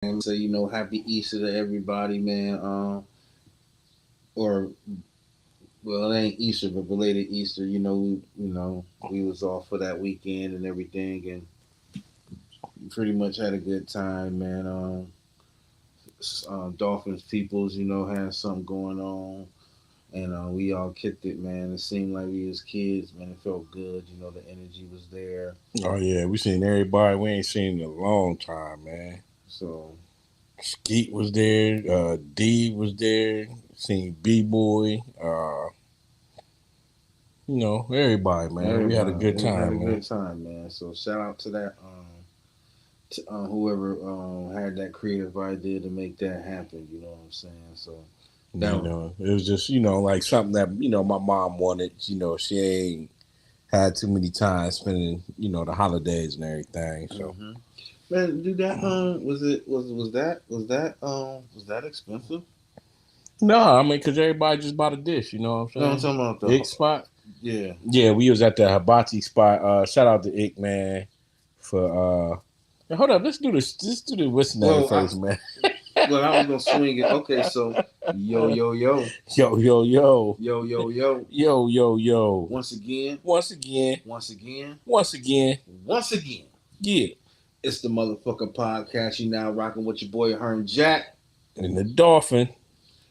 And say, happy Easter to everybody, man. Or well, it ain't Easter, but belated Easter. We was off for that weekend and everything, and pretty much had a good time, man. Dolphins peoples, had something going on, and we all kicked it, man. It seemed like we was kids, man. It felt good, the energy was there. Oh yeah, we seen everybody we ain't seen in a long time, man. So Skeet was there, D was there, seen B Boy, everybody, man. We had a everybody, good we had a time, man. good time, man. So shout out to that. Whoever had that creative idea to make that happen. You know what I'm saying? So that You know, it was just, like something that, my mom wanted, she ain't had too many times spending, the holidays and everything. So hmm man, do that. Was that expensive? no, I mean, cause everybody just bought a dish, you know what I'm No, I'm saying? talking about Ick spot. yeah. Yeah, we was at the hibachi spot. Shout out to Ick, man, for hold up, let's do the what's the name Well, I first, man. well I was gonna swing it. Okay, so yo yo yo Yo, yo, yo. yo yo yo. Yo, yo, yo. Once again, Once again, once again, once again, once again. yeah. It's the motherfucking podcast. You now rocking with your boy Hearn Jack, And the dolphin.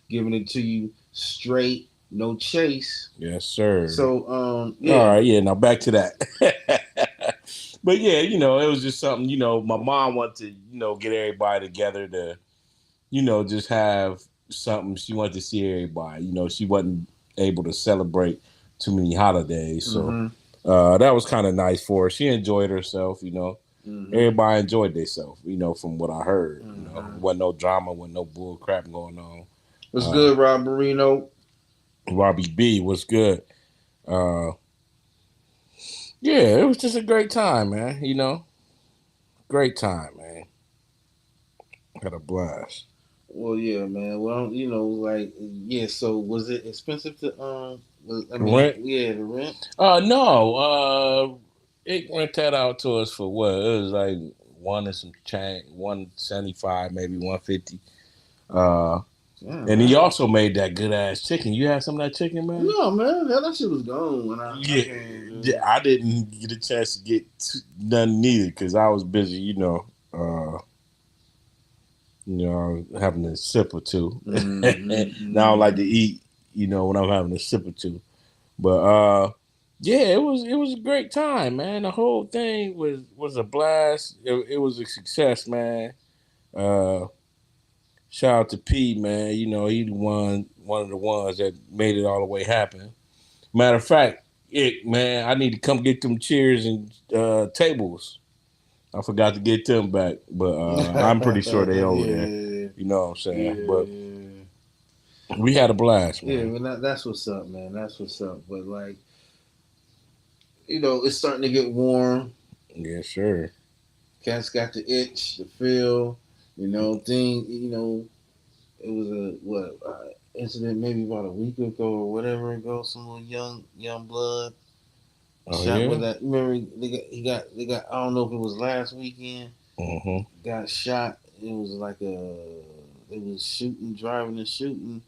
giving it to you straight, no chase. Yes, sir. So All yeah. right, yeah, now back to that. But yeah, it was just something, my mom wanted to, get everybody together to, just have something. She wanted to see everybody. She wasn't able to celebrate too many holidays. So Mm-hmm. that was kind of nice for her. She enjoyed herself, Mm-hmm. Everybody enjoyed themselves, from what I heard. Mm-hmm. Wasn't no drama, wasn't no bull crap going on. What's Uh, good, Rob Marino? Robbie B was good. Uh, yeah, it was just a great time, man. Great time, man. Had a blast. Well, yeah, man. Well, like, yeah. So, was it expensive to I mean, Rent? yeah, the rent. No. It rent that out to us for what? It was like one and some change, 175, maybe 150. Uh, Yeah, and he man. also made that good ass chicken. You had some of that chicken, man? No, man. That shit was gone when I Yeah, came. yeah. I didn't get a chance to get none neither because I was busy. I was having a sip or two. Mm-hmm, Now I don't like to mm-hmm. eat. When I'm having a sip or two. But yeah, it was a great time, man. The whole thing was a blast. It was a success, man. Uh, Shout out to P, man. He one of the ones that made it all the way happen. Matter of fact, man, I need to come get them chairs and tables. I forgot to get them back, but I'm pretty sure they over there. Yeah, You know what I'm saying? But yeah, we had a blast, yeah. man. Man, that's what's up, man. That's what's up. But like, it's starting to get warm. Yes, sir. Cats got the itch, the feel. Thing. It was a incident maybe about a week ago or whatever ago. Some little young blood Oh shot with yeah. that. Remember they got. I don't know if it was last weekend. Mm-hmm. Got shot. It was like a. It was shooting, driving and shooting.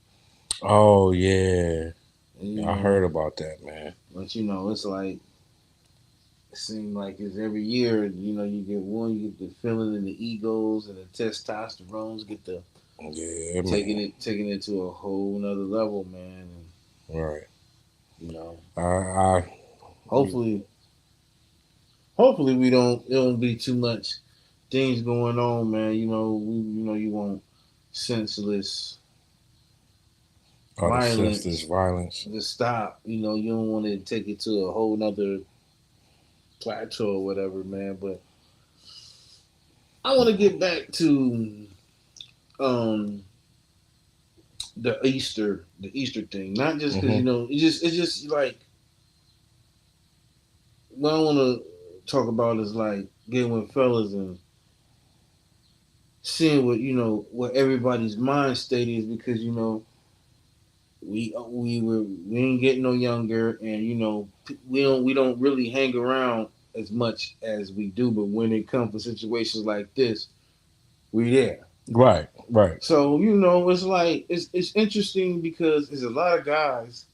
Oh yeah. And I heard about that, man. but it's like it seems like it's every year. You get one, you get the feeling and the egos and the testosterones get the Yeah, man. taking it to a whole nother level, man. And, Right. you know, I hopefully, hopefully we don't it don't be too much things going on, man. You want senseless all the senseless violence violence. to stop. You don't want to take it to a whole nother plateau or whatever, man. But I want to get back to um the Easter thing, not just because Mm-hmm. it's just like what I want to talk about is like getting with fellas and seeing what everybody's mind state is because we ain't getting no younger and we don't really hang around as much as we do, but when it comes to situations like this, we there. Right, right, So it's like it's interesting because there's a lot of guys.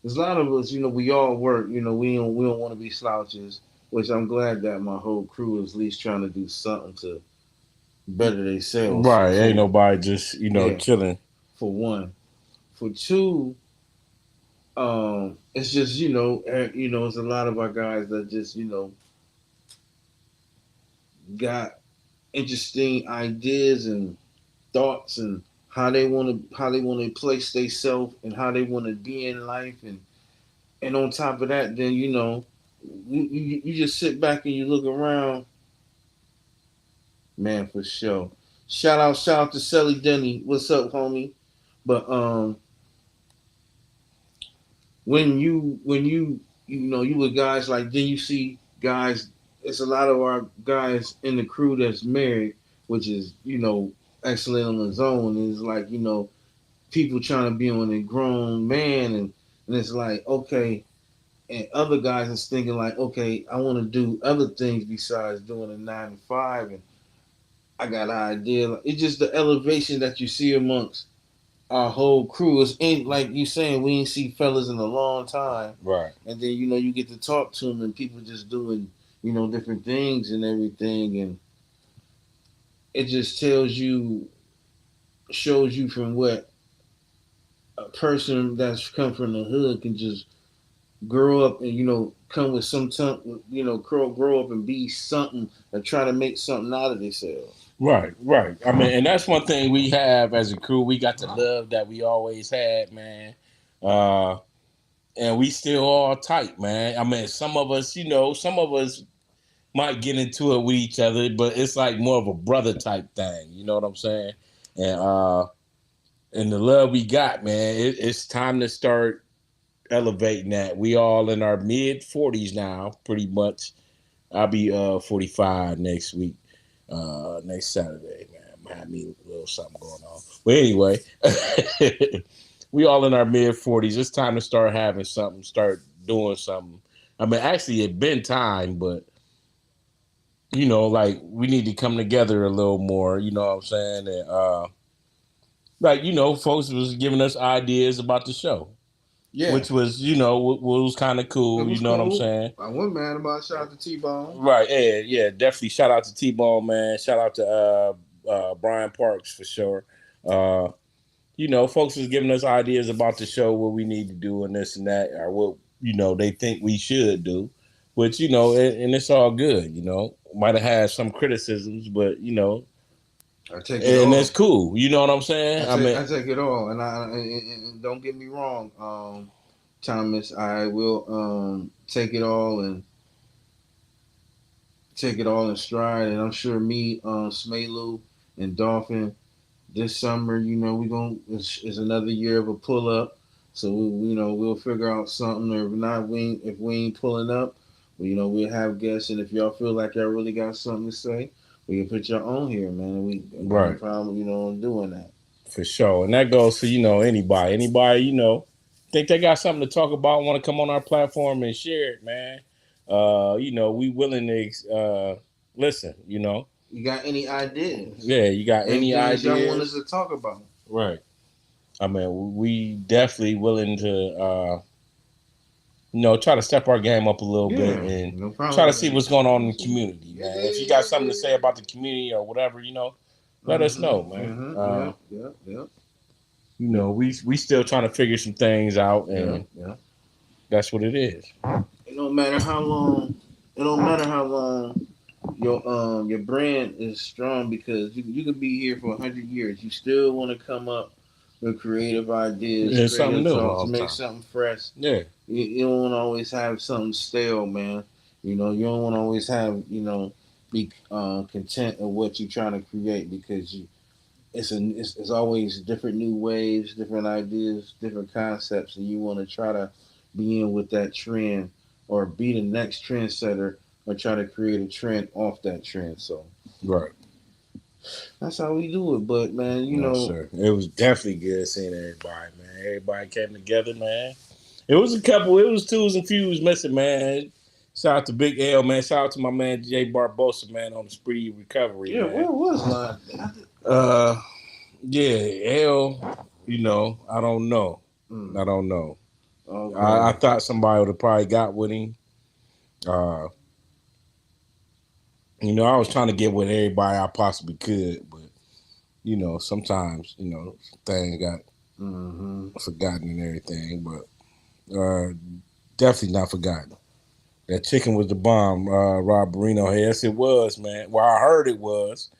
There's a lot of us. We all work. We don't want to be slouches. Which I'm glad that my whole crew is at least trying to do something to better themselves. right. Ain't For nobody just yeah, chilling. for one. For two, it's just it's a lot of our guys that just got interesting ideas and thoughts and how they want to place themselves and how they want to be in life and on top of that, then you just sit back and you look around, man, for sure. Shout out to Sally Denny. What's up, homie? But when you with guys like then you see guys. It's a lot of our guys in the crew that's married, which is excellent on its own. It's like people trying to be on a grown man and it's like okay, and other guys is thinking like okay, I want to do other things besides doing a 9 to 5 and I got an idea. It's just the elevation that you see amongst our whole crew. It's ain't like you saying we ain't see fellas in a long time, Right, and then you get to talk to them and people just doing different things and everything, and it just shows you from what a person that's come from the hood can just grow up and come with some grow up and be something and try to make something out of themselves. right, right. I mean, and that's one thing we have as a crew. We got the love that we always had, man. Uh, and we still all tight, man. I mean, some of us might get into it with each other, but it's like more of a brother type thing. You know what I'm saying? And and the love we got, man, it's time to start elevating that. We all in our mid 40s now, pretty much. I'll be 45 next week, next Saturday, man. I had me a little something going on. But anyway, we all in our mid 40s. It's time to start having something, start doing something. I mean, actually, it been time, but like we need to come together a little more. You know what I'm saying? And like folks was giving us ideas about the show, Yeah, which was was kind of it cool. You was know what I'm cool. saying? I wasn't mad about shout out to T Bone. Right. Yeah. Yeah. Definitely. Shout out to T Bone, man. Shout out to Brian Parks for sure. Uh, folks was giving us ideas about the show, what we need to do, and this and that, or what they think we should do. Which and it's all good. Might have had some criticisms, but I take it and all. that's cool. You know what I'm saying? I mean, I take it all, and don't get me wrong, Thomas. I will take it all and take it all in stride, and I'm sure me, Smelu, and Dolphin this summer, we gonna it's another year of a pull up, so we'll figure out something. Or if not, if we ain't pulling up, we'll have guests, and if y'all feel like y'all really got something to say, we can put your own here, man. And we got no right. problem, doing that. For sure. And that goes for, anybody. Anybody, think they got something to talk about, want to come on our platform and share it, man. We willing to listen. You got any ideas? Yeah, you got Any any things y'all want us ideas? to talk about? Right. I mean, we definitely willing to try to step our game up a little bit Yeah, and no try to problem. see what's going on in the community, Yeah, man. yeah, If you got something yeah, to say about the community or whatever, let us know, man. Yep, yep, yep, We still trying to figure some things out, yep, and yep. that's what it is. It don't matter how long. It don't matter how long your brand is strong because you could be here for 100 years. You still want to come up with creative ideas, It's something creative new thoughts, all the make time. something fresh. Yeah, You don't want to always have something stale, man. You don't want to always have be content of what you're trying to create because it's always different new waves, different ideas, different concepts, and you want to try to be in with that trend or be the next trendsetter or try to create a trend off that trend. So right. that's how we do it. But man, Yes, sir. It was definitely good seeing everybody, man. Everybody came together, man. It was a couple. It was twos and fews missing, man. Shout out to Big L, man. Shout out to my man Jay Barbosa, man, on the spree recovery, yeah, man. where was Line? Uh, yeah, L. I don't know. Mm. I don't know. I Okay. thought somebody would have probably got with him. Uh, I was trying to get with everybody I possibly could, but sometimes things got Mm-hmm. forgotten and everything. But definitely not forgotten. That chicken was the bomb, Rob Barino. Yes, it was, man. Well, I heard it was.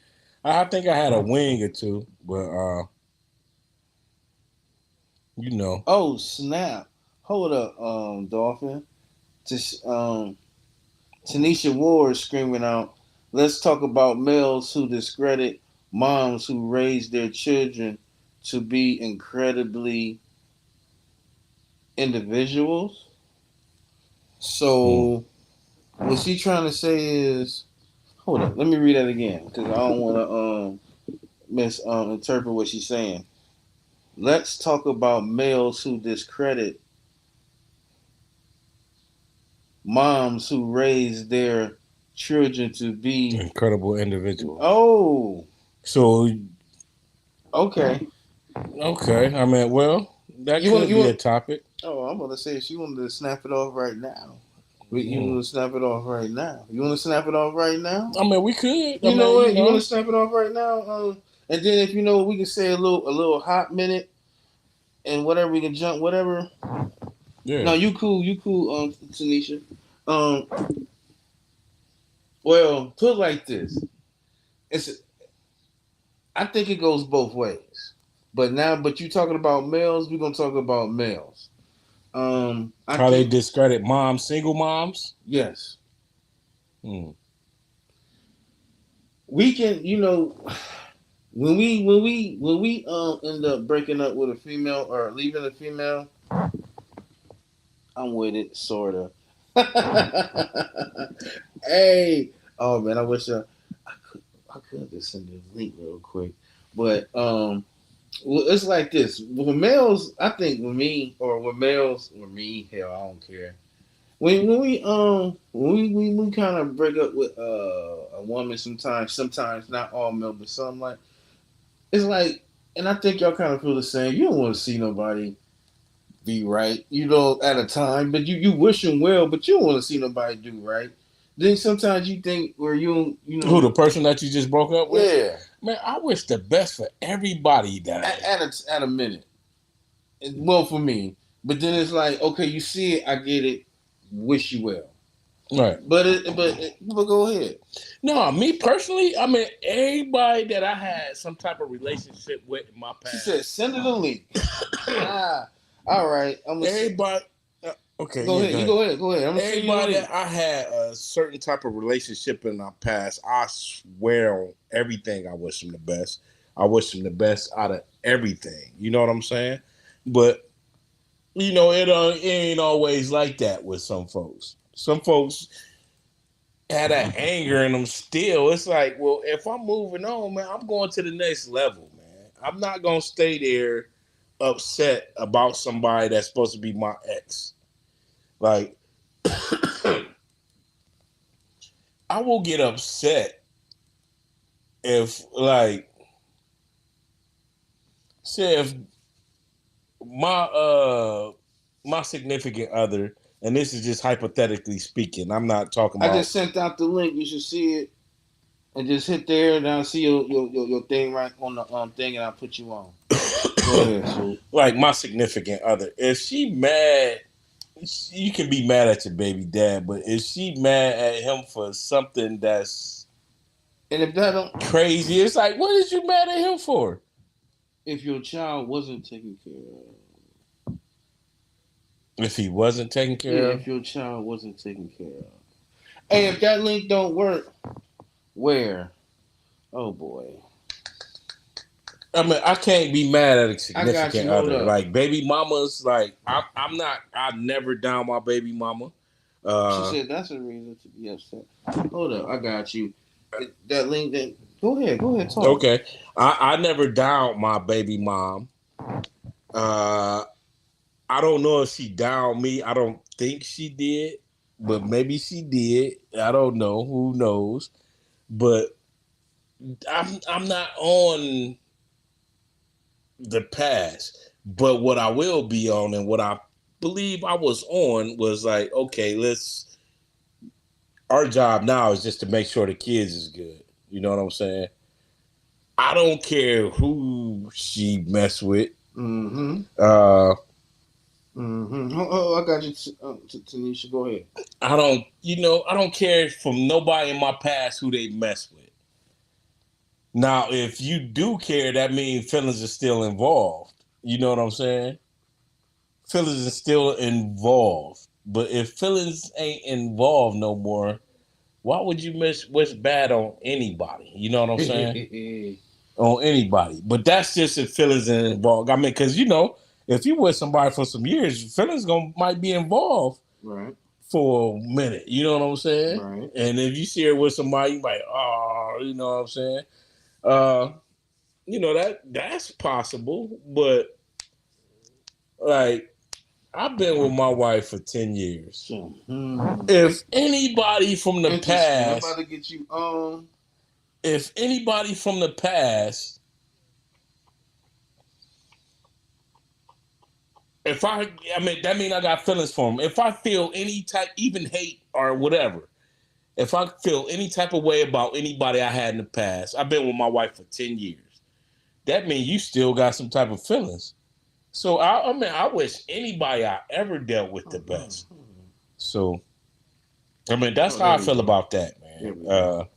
I think I had a wing or two, but you know, Oh snap! Hold up, Dolphin. Just Tanisha Ward screaming out, "Let's talk about males who discredit moms who raise their children to be incredibly individuals." hmm. So what she trying to say is, hold up, let me read that again because I don't want to misinterpret what she's saying. Let's talk about males who discredit moms who raise their children to be. Incredible individuals. Oh, So okay. okay, I mean, well, that You want could you be a want? topic. Oh, I'm gonna say she wanted to snap it off right now. You Hmm. want to snap it off right now? You want to snap it off right now? I mean, we could. I You know mean, what? You want to snap it off right now? And then if you know, we can say a little hot minute and whatever we can jump whatever. No, yeah. you cool, Tanisha. Um, well, put it like this. It's I think it goes both ways. But you talking about males, we're gonna talk about males. I How they can't. discredit moms, single moms. Yes, Hmm. we can. When we end up breaking up with a female or leaving a female, I'm with it, sorta. Hey, oh man, I could just send you a link real quick, but well, it's like this. With males, I think with me or with males or me, hell, I don't care. When we kind of break up with a woman, sometimes not all male, but some like it's like, and I think y'all kind of feel the same. You don't want to see nobody be right, at a time, but you wish them well, but you don't want to see nobody do right. Then sometimes you think, or Who, the person that you just broke up with? yeah, Man, I wish the best for everybody that. at a minute. Well, for me, but then it's like, okay, you see it, I get it, wish you well, Right. but go ahead. No, me personally, I mean, everybody that I had some type of relationship with in my She said, past. send her the link. Ah, all right, I'm gonna Everybody. Okay, go yeah, ahead. go You ahead. go ahead. Go ahead. I'm gonna send you the Everybody link. that I had a certain type of relationship in my past, I swear on everything, I wish them the best. I wish them the best out of everything. You know what I'm saying? But it ain't always like that with some folks. Some folks had that anger in them still. It's like, well, if I'm moving on, man, I'm going to the next level, man. I'm not gonna stay there upset about somebody that's supposed to be my ex. Like, I will get upset if, like, say if my my significant other, and this is just hypothetically speaking, I'm not talking I about. just sent out the link. You should see it, and just hit there, and I'll see your thing right on the thing, and I'll put you on. Go ahead, Swoop. Like my significant other, if she mad, you can be mad at your baby dad, but if she mad at him for something that's And if that don't, crazy, it's like, what is you mad at him for? if your child wasn't taken care of, If he wasn't taken yeah, care of, if your child wasn't taken care of, hey, if that link don't work, where? Oh boy, I mean, I can't be mad at a I got significant you. Hold other. up. Like baby mamas, like I'm not. I never down my baby mama. She Uh, said that's a reason to be upset. Hold up, I got you. That link. That go ahead, talk. okay, I never down my baby mom. Uh, I don't know if she downed me. I don't think she did, but maybe she did. I don't know. Who knows? But I'm not on the past, but what I will be on and what I believe I was on was like, okay, let's. Our job now is just to make sure the kids is good. You know what I'm saying? I don't care who she mess with. Mm-hmm. Uh, Mm-hmm. Oh, I got you, Tanisha. Go ahead. I don't, I don't care from nobody in my past who they mess with. Now, if you do care, that means feelings are still involved. You know what I'm saying? Feelings are still involved. But if feelings ain't involved no more, why would you miss what's bad on anybody? You know what I'm saying? On anybody. But that's just if feelings are involved. I mean, because if you with somebody for some years, feelings might be involved Right. for a minute. You know what I'm saying? Right. And if you see her with somebody, you might, you know what I'm saying? Uh, that's possible, but like I've been with my wife for 10 years. So, If anybody from the interesting. I'm about past, to get you if anybody from the past, if I mean, that mean I got feelings for them. If I feel any type, even hate or whatever, if I feel any type of way about anybody I had in the past, I've been with my wife for 10 years. That means you still got some type of feelings. So I mean, I wish anybody I ever dealt with the best. So I mean, that's Oh, how there I we feel go. about that, There man. we go.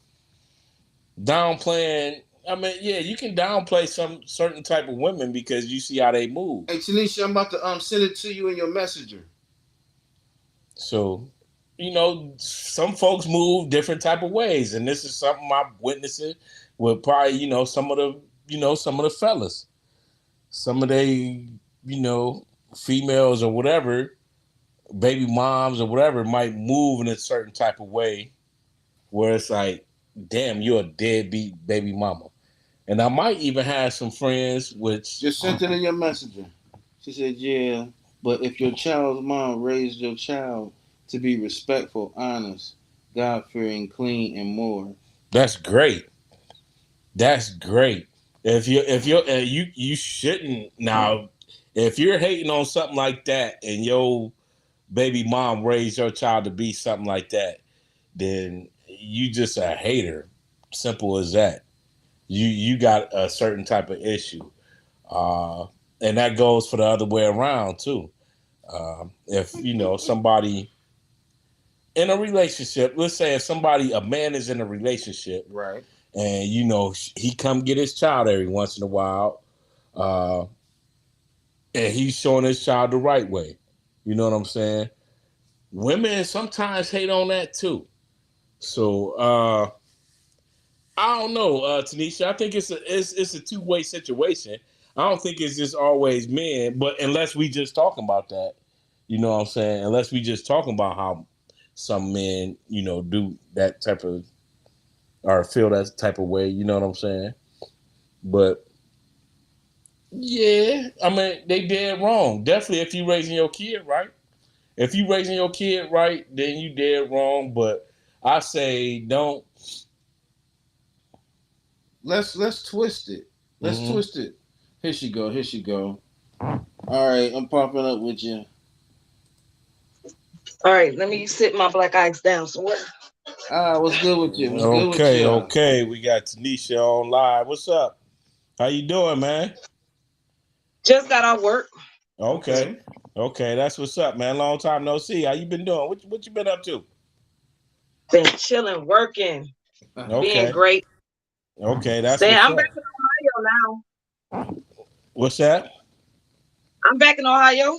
Downplaying. I mean, yeah, you can downplay some certain type of women because you see how they move. Hey, Tanisha, I'm about to send it to you in your messenger. So, some folks move different type of ways, and this is something I'm witnessing with probably some of the fellas, some of they females or whatever, baby moms or whatever might move in a certain type of way where it's like, damn, you're a deadbeat baby mama. And I might even have some friends which Just sent it in your messenger. She said, "Yeah, but if your child's mom raised your child to be respectful, honest, God fearing, clean, and more." that's great. That's great. If you shouldn't now if you're hating on something like that and your baby mom raised your child to be something like that, then you just a hater. Simple as that. You got a certain type of issue. Uh and that goes for the other way around too. If somebody in a relationship, let's say if a man is in a relationship Right. and he come get his child every once in a while, uh, and he's showing his child the right way. You know what I'm saying? Women sometimes hate on that too. So I don't know, Tanisha. I think it's a two-way situation. I don't think it's just always men, but unless we just talking about that, you know what I'm saying? Unless we just talking about how some men, do that type of or feel that type of way, you know what I'm saying? But yeah, I mean they dead wrong. Definitely if you raising your kid right. If you raising your kid right, then you dead wrong. But I say don't. Let's twist it. Let's Mm-hmm. twist it. Here she go. Here she go. All right, I'm popping up with you. All right, let me sit my black eyes down somewhere. What's good with you? What's good with Okay, you? okay. We got Tanisha on live. What's up? How you doing, man? Just got off work. Okay, Okay. okay. That's what's up, man. Long time no see. How you been doing? What you been up to? Been chilling, working, being Okay, great. okay. That's Staying. what's I'm back up. in Ohio What's that? now. I'm back in Ohio.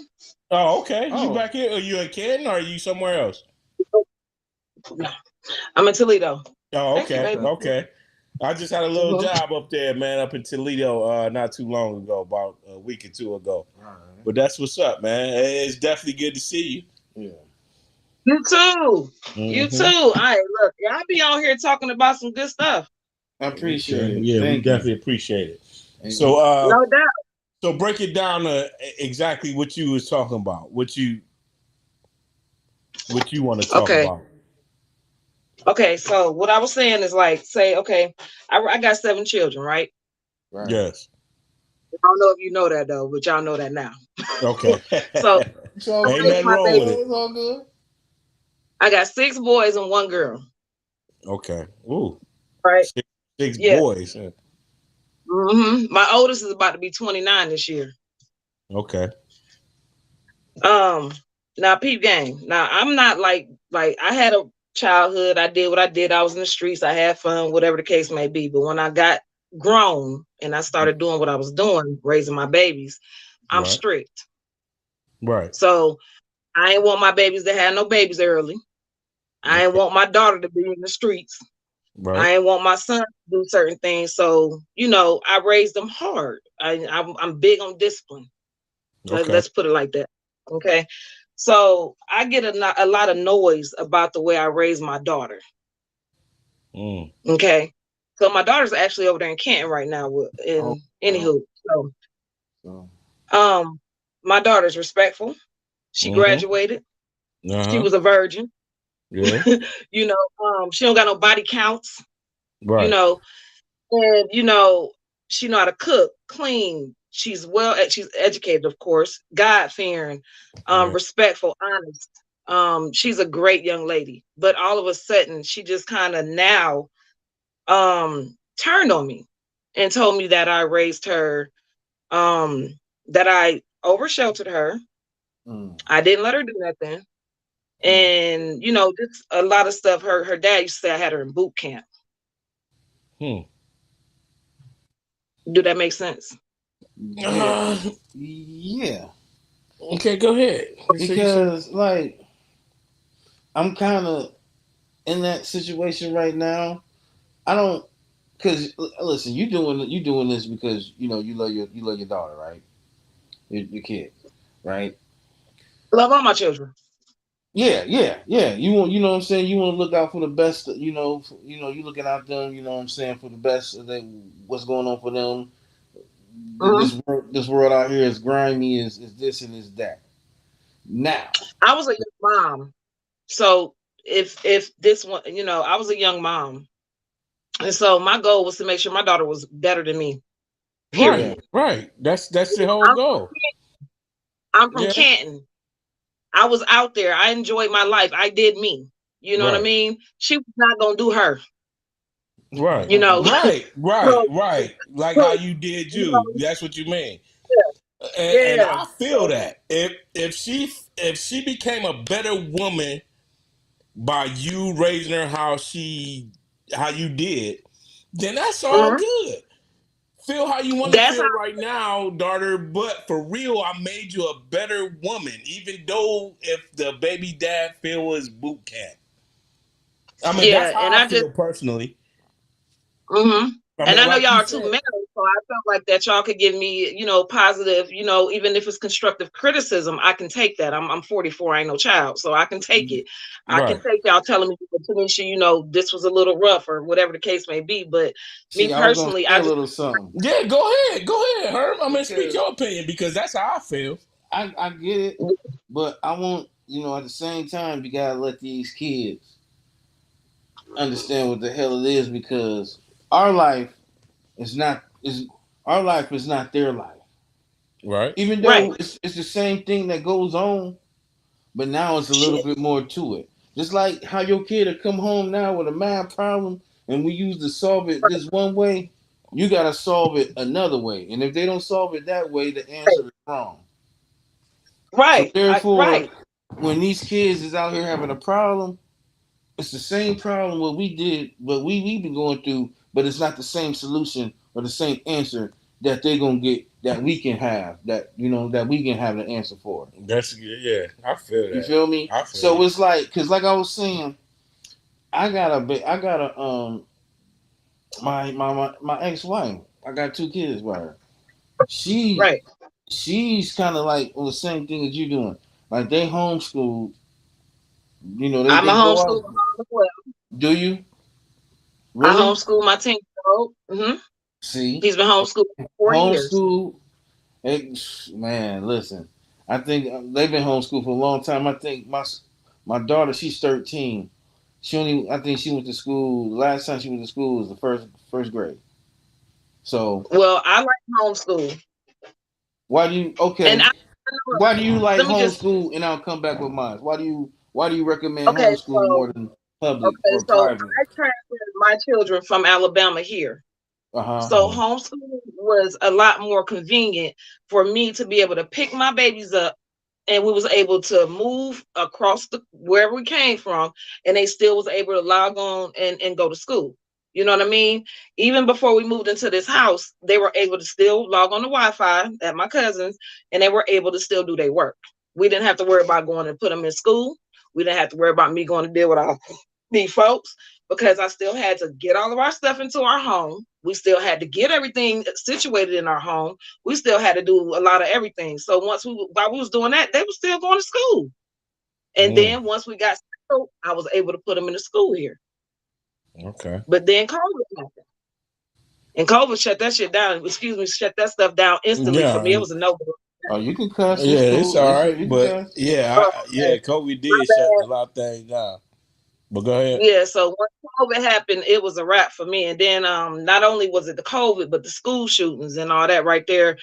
Oh, okay. You Oh. back here? Are you in Canton or are you somewhere else? I'm in Toledo. Oh, Thank you, okay, baby. Okay. okay. I just had a little Hmm. job up there, man, up in Toledo, not too long ago, about a week or two ago. All right. But that's what's up, man. It's definitely good to see Yeah. You too. you. You too. All right, look, I be on here talking about some good stuff. I appreciate Okay, it. yeah, we Thank you. definitely appreciate it. So, And No doubt. so break it down to exactly what you was talking about, what you want to talk Okay. about. Okay, so what I was saying is like, say, okay, I got 7 children, right? Right. Yes. I don't know if you know that though, but y'all know that now. Okay. So It's all I Ain't good. raised nothing my wrong with baby. it. It's all good. I got 6 boys and 1 girl, Okay. Ooh. right? Six, six Yeah. boys. Huh? My oldest is about to be 29 this year. Okay. Um, Now peep game. Now I'm not like I had a childhood. I did what I did. I was in the streets. I had fun, whatever the case may be. But when I got grown and I started doing what I was doing, raising my babies, I'm Right. strict. Right. So I ain't want my babies to have no babies early. I ain't Okay. want my daughter to be in the streets. Right. I ain't want my son to do certain things. So I raised them hard. I'm big on discipline. Okay. Let's put it like that. Okay. So I get a lot of noise about the way I raise my daughter. Mm. Okay. So my daughter's actually over there in Canton right now. Oh, In wow. anywho, so So, um, my daughter's respectful. She Mm-hmm. graduated. She Uh-huh. was a virgin. Yeah. She don't got no body counts. You Right. know, and she know how to cook, clean. She's educated, of course, God fearing, Yeah. respectful, honest. She's a great young lady, but all of a sudden she just kind of now turned on me and told me that I raised her, um, that I over sheltered her. mm, I didn't let her do nothing. mm. And just a lot of stuff. Her dad used to say I had her in boot camp. Hmm. Do that make sense? Yeah. Uh, Yeah. okay, go ahead. So you said Because like I'm kind of in that situation right now. I don't because listen, you doing this because you love your daughter, right? Your kid, right? I love all my children. Yeah, yeah, yeah. You want, you know what I'm saying. You want to look out for the best. You looking out them. You know what I'm saying, for the best of what's going on for them. Mhm. This world out here is grimy. Is this and is that. Now, I was a young mom. So if this one, I was a young mom. And so my goal was to make sure my daughter was better than me. yeah, right, Period. right. That's the whole I'm goal. I'm from Yeah. Canton. I was out there. I enjoyed my life. I did me. You know what I Right. mean? She was not gonna do her, Right. you know. Right. Right. so, Right. Like how so you did you you. know, That's what you mean. And yeah. I feel So that if she became a better woman by you raising her how you did, then that's all mhm. good. Feel how you want to That's how feel right now, daughter. But for real, I made you a better woman. Even though if the baby dad feel was boot camp. I mean, that's yeah, and how I I just feel personally. hmm I And mean, I know like y'all you are two said, married, so I felt like that y'all could give me, positive, even if it's constructive criticism, I can take that. I'm 44, I ain't no child, so I can take it. I can right? take y'all telling me, Tanisha, this was a little rough or whatever the case may be. But me see, I was gonna personally, say I a just little something Yeah, go ahead, Herb. I'm gonna speak because your opinion because that's how I feel. I get it, but I want at the same time you gotta let these kids understand what the hell it is because our life is not is our life is not their life. Right, Even right. though it's the same thing that goes on, but now it's a little Shit. bit more to it. Just like how your kid will come home now with a math problem, and we used to solve it this one way, you gotta solve it another way. And if they don't solve it that way, the answer is wrong. So Right. therefore, Right. when these kids is out here having a problem, it's the same problem what we did, what we've been going through, but it's not the same solution or the same answer that they're gonna get that we can have that we can have the answer for. that's yeah. I feel You that. feel me? I feel So you. it's like, cause like I was saying, I got a my ex wife. I got 2 kids by her. She Right. she's kind of like the same thing as you doing. Like they homeschool. I'm a They go homeschool out. mom as well. Do you I really? homeschool my 10-year-old. See, He's been homeschooled for 4 years. homeschool. Man, listen. I think they've been homeschooled for a long time. I think my daughter, she's 13. She only, I think she went to school. The last time she went to school was the first grade. So Well, I like homeschool, why do you? and Okay, why do you like let me just homeschool? And I'll come back with mine. Why do you recommend okay. homeschool more than public Okay, or so private? I transferred my children from Alabama here. Uh huh. So homeschooling was a lot more convenient for me to be able to pick my babies up, and we was able to move across the wherever we came from, and they still was able to log on and go to school. You know what I mean? Even before we moved into this house, they were able to still log on to Wi-Fi at my cousin's, and they were able to still do their work. We didn't have to worry about going and put them in school. We didn't have to worry about me going to deal with our these folks, because I still had to get all of our stuff into our home. We still had to get everything situated in our home. We still had to do a lot of everything. So while we was doing that, they were still going to school. And Mm, then once we got settled, I was able to put them in the school here. okay. But then COVID happened. And COVID shut that shit down. Excuse me, shut that stuff down instantly for Yeah, me. It was a no go. Oh, you can cuss. yeah, It's it's cool. all It's right, you can but cuss. yeah, Oh, yeah, okay. Kobe My did shut a bad. lot of things down. But go ahead. Yeah, so once COVID happened, it was a wrap for me. And then not only was it the COVID, but the school shootings and all that right there.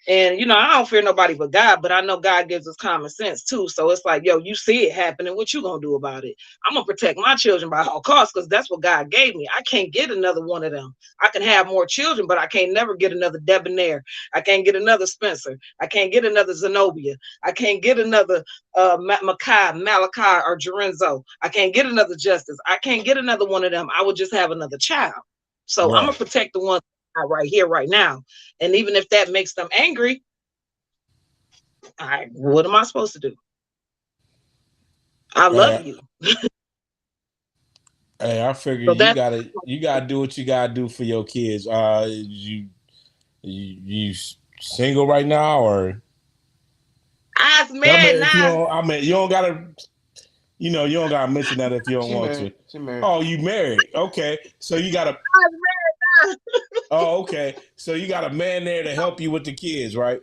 And I don't fear nobody but God, but I know God gives us common sense too. So it's like, yo, you see it happening. What you gonna do about it? I'm gonna protect my children by all costs because that's what God gave me. I can't get another one of them. I can have more children, but I can't never get another Debonair. I can't get another Spencer. I can't get another Zenobia. I can't get another Makai, Malachi, or Jerenzo. I can't get another Justice. I can't get another one of them. I would just have another child. So I'm gonna Right. protect the one right here, right now. And even if that makes them angry, what am I supposed to do? I love Hey, you. hey, I figure So that's you gotta do what you gotta do for your kids. You single right now, or I was I married mean, if you now. don't, I mean, you don't gotta, you don't gotta mention that if you don't She want married. to. She married. Oh, you married? Okay, so you got a. I was married now. Oh, okay, so you got a man there to help you with the kids, right?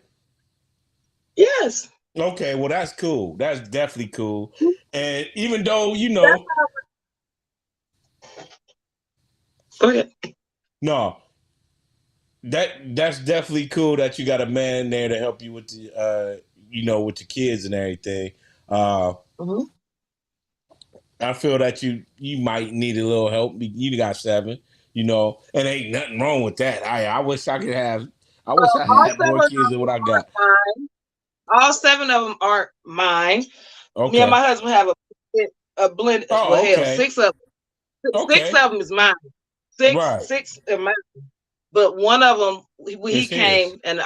Yes. Okay, well that's cool. That's definitely cool. And even though That's Go ahead. no, that's definitely cool that you got a man there to help you with the with the kids and everything. Uh, Mm-hmm. I feel that you might need a little help. You got seven, and ain't nothing wrong with that. I wish I could have. I wish I All had more seven of kids than what them I got. aren't mine. All seven of them aren't mine. Me and Okay. my husband have a blend. Well, Oh, hell, okay. six Okay. of them is mine. Six, Right. six are mine. But one of them, when he It's his. came, and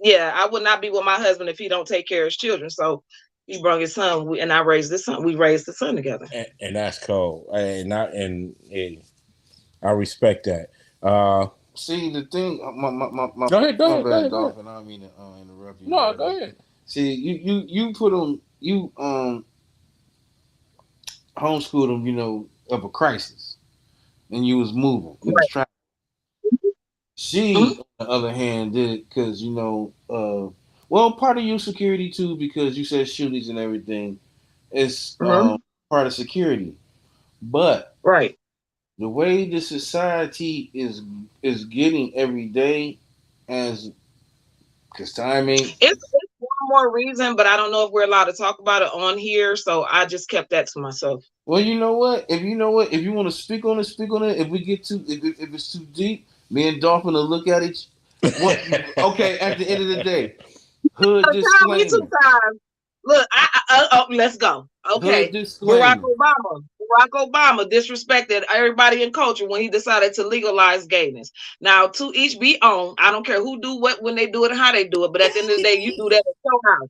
yeah, I would not be with my husband if he don't take care of his children. So he brought his son, and I raised this son. We raised the son together. And that's cool. I respect that. See the thing. Go ahead. Go My ahead. Go bad, ahead. Go ahead. Dolphin. I don't mean to interrupt you or No, go whatever. ahead. See, you put them. You homeschooled them. Of a crisis, and you was moving. You was Right. trying. Mhm. She, on the other hand, did it because well, part of your security too, because you said shootings and everything. It's Mhm. part of security, but Right. the way the society is getting every day, as because timing. It's one more reason, but I don't know if we're allowed to talk about it on here. So I just kept that to myself. Well, you know what? If you know what, if you want to speak on it, speak on it. If we get too, if it's too deep, me and Dolphin will look at each. What? Okay. At the end of the day, hood Tell me two disclaimer. times. Look, let's go. Hood Okay, Barack disclaimer. Obama. Barack Obama disrespected everybody in culture when he decided to legalize gayness. Now, to each be own. I don't care who do what, when they do it, and how they do it. But at the end of the day, you do that at your house.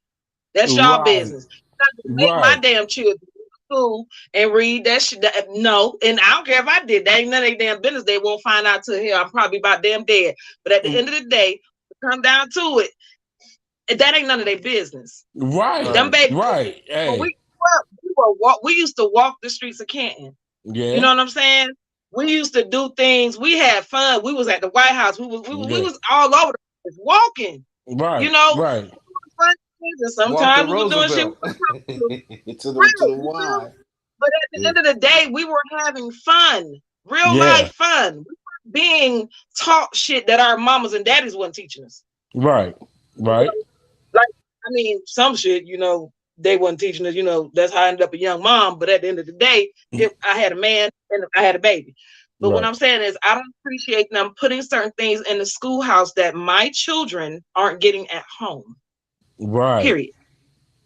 That's y'all Right. business. I'm not gonna make my Right. damn children go to school and read that shit. No, and I don't care if I did. That ain't none of their damn business. They won't find out till here. I'm probably about damn dead. But at the end of the day, come down to it, that ain't none of their business. Them Right. Right. baby, Right. when we Hey. grew up, we used to walk the streets of Canton. You Yeah. know what I'm saying? We used to do things. We had fun. We was at the White House. We Yeah. was all over the place walking. You Right. know, Right. fun things, and Walter sometimes we was doing shit we Roosevelt wasn't supposed to do. to the Right, you feel me? Y. But at the end of the day, we were having fun, real Yeah. life fun. We were being taught shit that our mamas and daddies wasn't teaching us. Right. Right. Like, I mean, some shit, they wasn't teaching us. That's how I ended up a young mom. But at the end of the day, I had a man and I had a baby. But what Right. I'm saying is, I don't appreciate them putting certain things in the schoolhouse that my children aren't getting at home. Right. Period.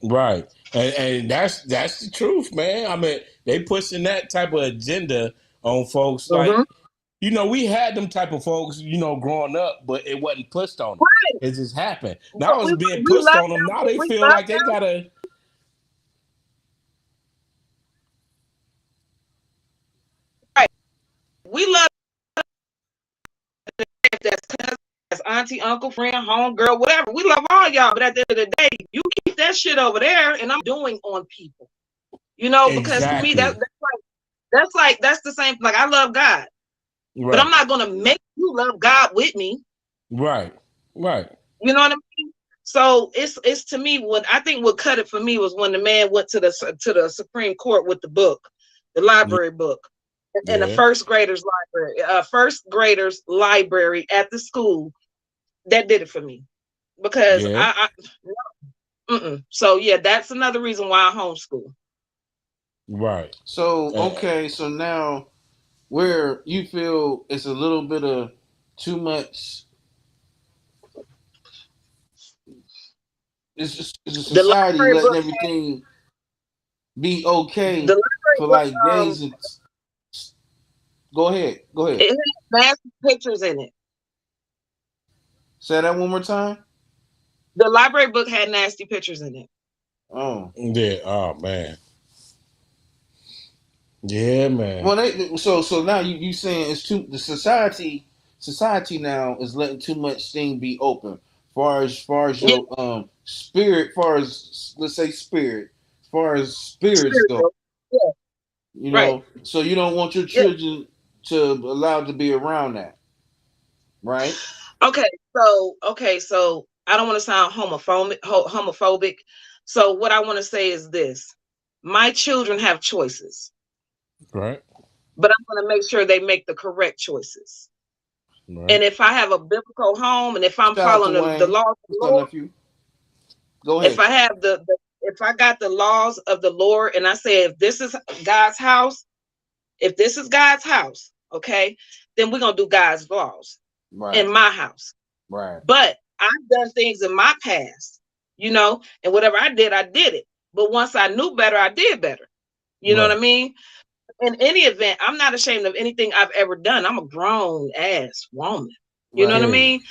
Right. And that's the truth, man. I mean, they pushing that type of agenda on folks. Mm-hmm. Like, we had them type of folks, growing up, but it wasn't pushed on them. Right. It just happened. But Now it's being we pushed love on them. them. Now But they we feel love like they gotta. right. We love that's cousin, that's auntie, uncle, friend, home girl, whatever. We love all y'all. But at the end of the day, you keep that shit over there, and I'm doing on people. Because to me Exactly. that's the same. Like I love God, but I'm Right. not gonna make you love God with me. Right. Right. You know what I mean? So it's to me what I think what cut it for me was when the man went to the Supreme Court with the book, the Yeah. library book, and the Yeah. first graders library at the school. That did it for me because Yeah. So yeah, that's another reason why I homeschool. Right. So Uh, okay, so now where you feel it's a little bit of too much. It's a The society library letting book, everything be the okay library for book, like gays and. Go ahead. Go ahead. it has nasty pictures in it. Say that one more time. The library book had nasty pictures in it. Oh. yeah. Oh man. Yeah, man. Well, so now you saying it's too the society now is letting too much thing be open. Far as Yeah, your spirit, far as let's say spirit, as far as spirits go, spiritual. Yeah, right. so you don't want your Yeah. children to allowed to be around that, right? Okay, so I don't want to sound homophobic. So what I want to say is this: my children have choices, Right. but I'm going to make sure they make the correct choices. Right. And if I have a biblical home, and if I'm Shout out to following the Wayne. laws of the What's up, Lord, nephew? Go if ahead. I have if I got the laws of the Lord, and I say if this is God's house, if this is God's house, okay, then we're gonna do God's laws Right, in my house. right, But I've done things in my past, and whatever I did it. But once I knew better, I did better. You know what I Right. mean? In any event, I'm not ashamed of anything I've ever done. I'm a grown ass woman. You know what I right, Yeah. mean?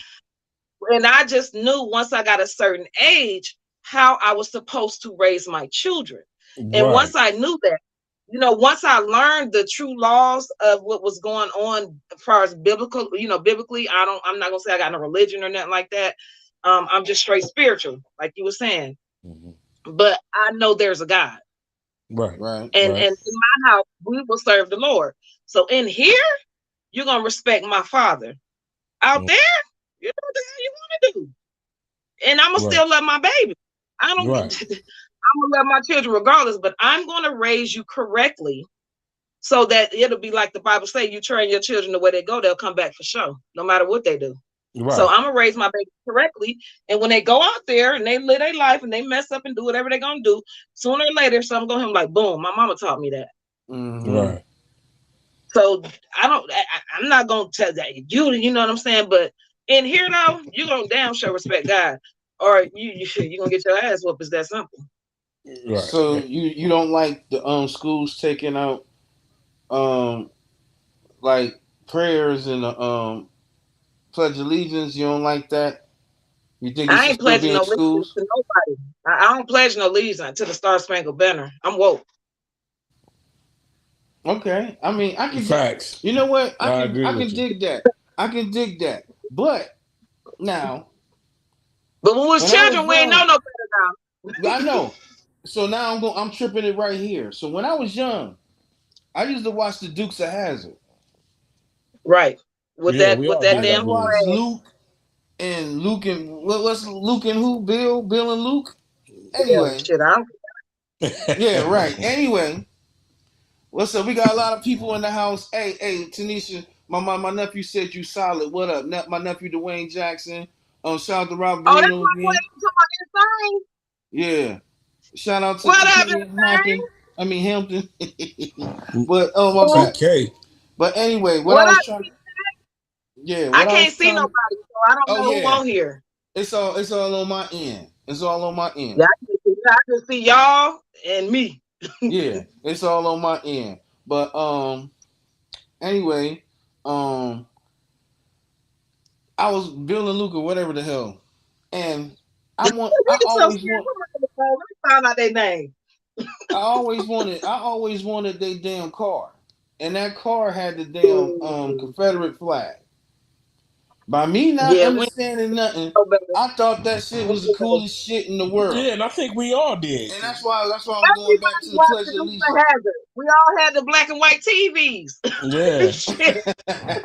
And I just knew once I got a certain age how I was supposed to raise my children. And Right. once I knew that, once I learned the true laws of what was going on as far as biblically, I'm not gonna say I got no religion or nothing like that. I'm just straight spiritual, like you were saying. Mhm. But I know there's a God. Right. right. Right. And in my house, we will serve the Lord. So in here, you're gonna respect my father. Out Mm. there, you know what the hell you want to do. And I'm gonna Right. still love my baby. I don't. Right. I'm gonna love my children regardless, but I'm gonna raise you correctly so that it'll be like the Bible say: you train your children the way they go, they'll come back for sure, no matter what they do. So Right. I'm gonna raise my baby correctly, and when they go out there and they live their life and they mess up and do whatever they're gonna do, sooner or later, so I'm going like, boom, my mama taught me that. Mm-hmm. Right. So I'm not gonna tell that you know what I'm saying, but in here though, you're gonna damn sure respect God, or you gonna get your ass whooped. It's that simple. So Right. you don't like the schools taking out um like prayers and pledge allegiance? You don't like that? You think it I should ain't still be pledging in no allegiance schools? to nobody. I don't pledge no allegiance to the Star Spangled Banner. I'm woke. Okay. I mean, I can. Facts. You know what? I I can. agree I with can you. dig that. I can dig that. But now, But when we was when I was children, we ain't know young, no better I know. So now I'm going. I'm tripping it right here. So when I was young, I used to watch the Dukes of Hazzard. now. Right. Yeah, we With all that I did. used I to damn watch believe. parade. Luke and what's Luke and who? Bill and Luke. Yeah, Anyway, shit, I don't yeah, right. Anyway, What's up? We got a lot of people in the house. Hey, Tanisha, my nephew said you solid. What up? My nephew Dwayne Jackson. Shout out to Robert Oh, that's Reno my boy again. insane. Yeah. Shout out to What up, TK insane? Hampton. I mean Hampton. But oh my bad. TK. But anyway, what What I was up? trying yeah, I what I can't was see trying to nobody, so I don't oh know who yeah. on here. It's all on my end. It's all on my Yeah, end. I can see y'all and me. Yeah, it's all on my end. But anyway, um I was building Luca, whatever the hell. And I He's so always scared. want Let me find out their name. I always wanted their damn car. And that car had the damn Confederate flag. By me not Yeah, we ain't understanding nothing, no better. I thought that shit was the coolest shit in the world. Yeah, and I think we all did. And that's why I'm going back to Everybody the watched Pledge the of Dukes of Allegiance. Hazzard. We all had the black and white TVs. Yeah, Shit.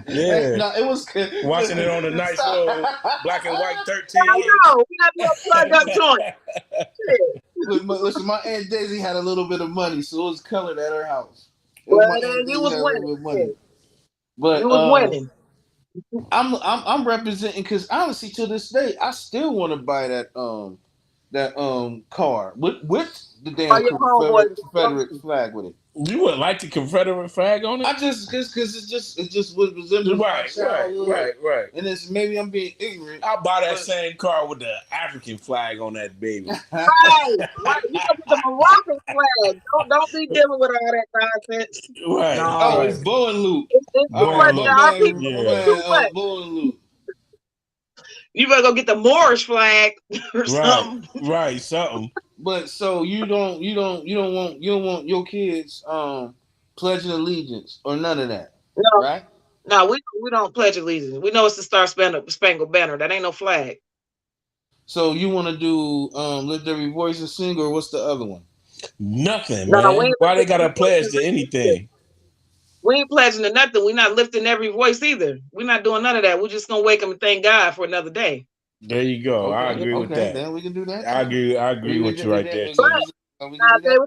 yeah. No, it was Watching it on a nice little black and white I 13-inch. know. We got a little plug up joint. Shit. Listen, my aunt Daisy had a little bit of money, so it was colored at her house. It was Well, my then aunt you Daisy was had a little winning. bit of money, Shit. You but was winning. I'm representing because honestly, to this day, I still want to buy that car with the All damn your homeboys is Confederate funky. flag with it. You would like the Confederate flag on it? I just because it just was resembling my childhood, Right. and it's maybe I'm being ignorant, I'll buy that but same car with the African flag on that baby. Right. Right. You know, with the Moroccan flag. Don't be dealing with all that nonsense. Right, oh, No. it's right. Bowen Loop. It's All too right, much. Born my loop. Our bad, people my it's Yeah, too bad. much. Bowen Loop. You better go get the Moorish flag or right, something. right. Something. But so you don't want your kids pledging allegiance or none of that, No, right? no, we don't pledge allegiance. We know it's the Star Spangled Banner. That ain't no flag. So you want to do lift every voice and sing, or what's the other one? Nothing, No, we man. ain't Why they lifting gotta every voice pledge and to sing. anything? We ain't pledging to nothing. We're not lifting every voice either. We're not doing none of that. We're just gonna wake up and thank God for another day. There you go. I Okay, agree with okay, that. then we can do that I too. agree. I agree We with can you do right that. there, We can, sis. we can Now, do that.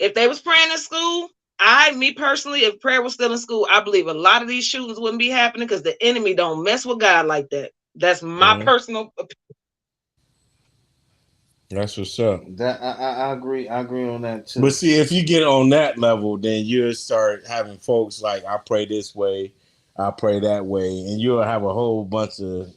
if they was praying in school, me personally, if prayer was still in school, I believe a lot of these shootings wouldn't be happening because the enemy don't mess with God like that. That's my Mhm. personal opinion. That's what's up. That I agree. I agree on that But too. see, if you get on that level, then you'll start having folks like, I pray this way, I pray that way, and you'll have a whole bunch of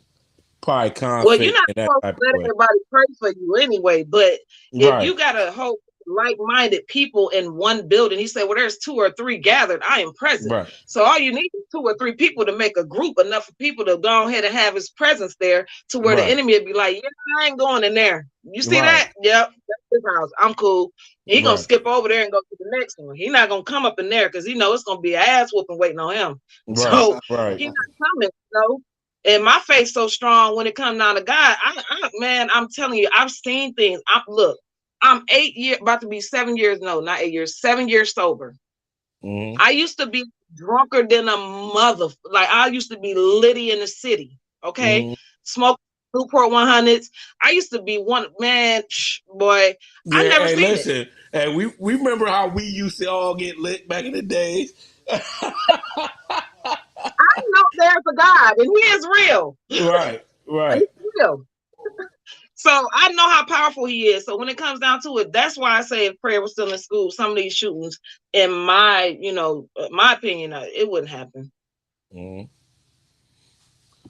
probably Well, you're conflict not in that supposed to type of let way. everybody pray for you anyway, but if Right, you got a whole like-minded people in one building, he said, well, there's two or three gathered, I am present. right, So all you need is two or three people to make a group, enough of people to go ahead and have his presence there to where the right, enemy would be like, yeah, I ain't going in there. You see right, that? Yep, that's his house. I'm cool. He gonna right, skip over there and go to the next one. He not gonna come up in there because he know it's gonna be an ass whooping waiting on him. right, So right. he not coming, and my faith so strong when it comes down to God. Man, I'm telling you, I've seen things. Look, I'm 8 years, about to be 7 years. No, not 8 years. 7 years sober. Mm-hmm. I used to be drunker than a mother. Like I used to be litty in the city. Okay, Mm-hmm. smoke Newport 100s. I used to be one man, boy. I Yeah, never hey, seen it. listen, hey, we remember how we used to all get lit back in the days. I know there's a God, and He is real. Right, right. He's real. So I know how powerful he is. So when it comes down to it, that's why I say if prayer was still in school, some of these shootings, in my opinion, it wouldn't happen. Mm-hmm.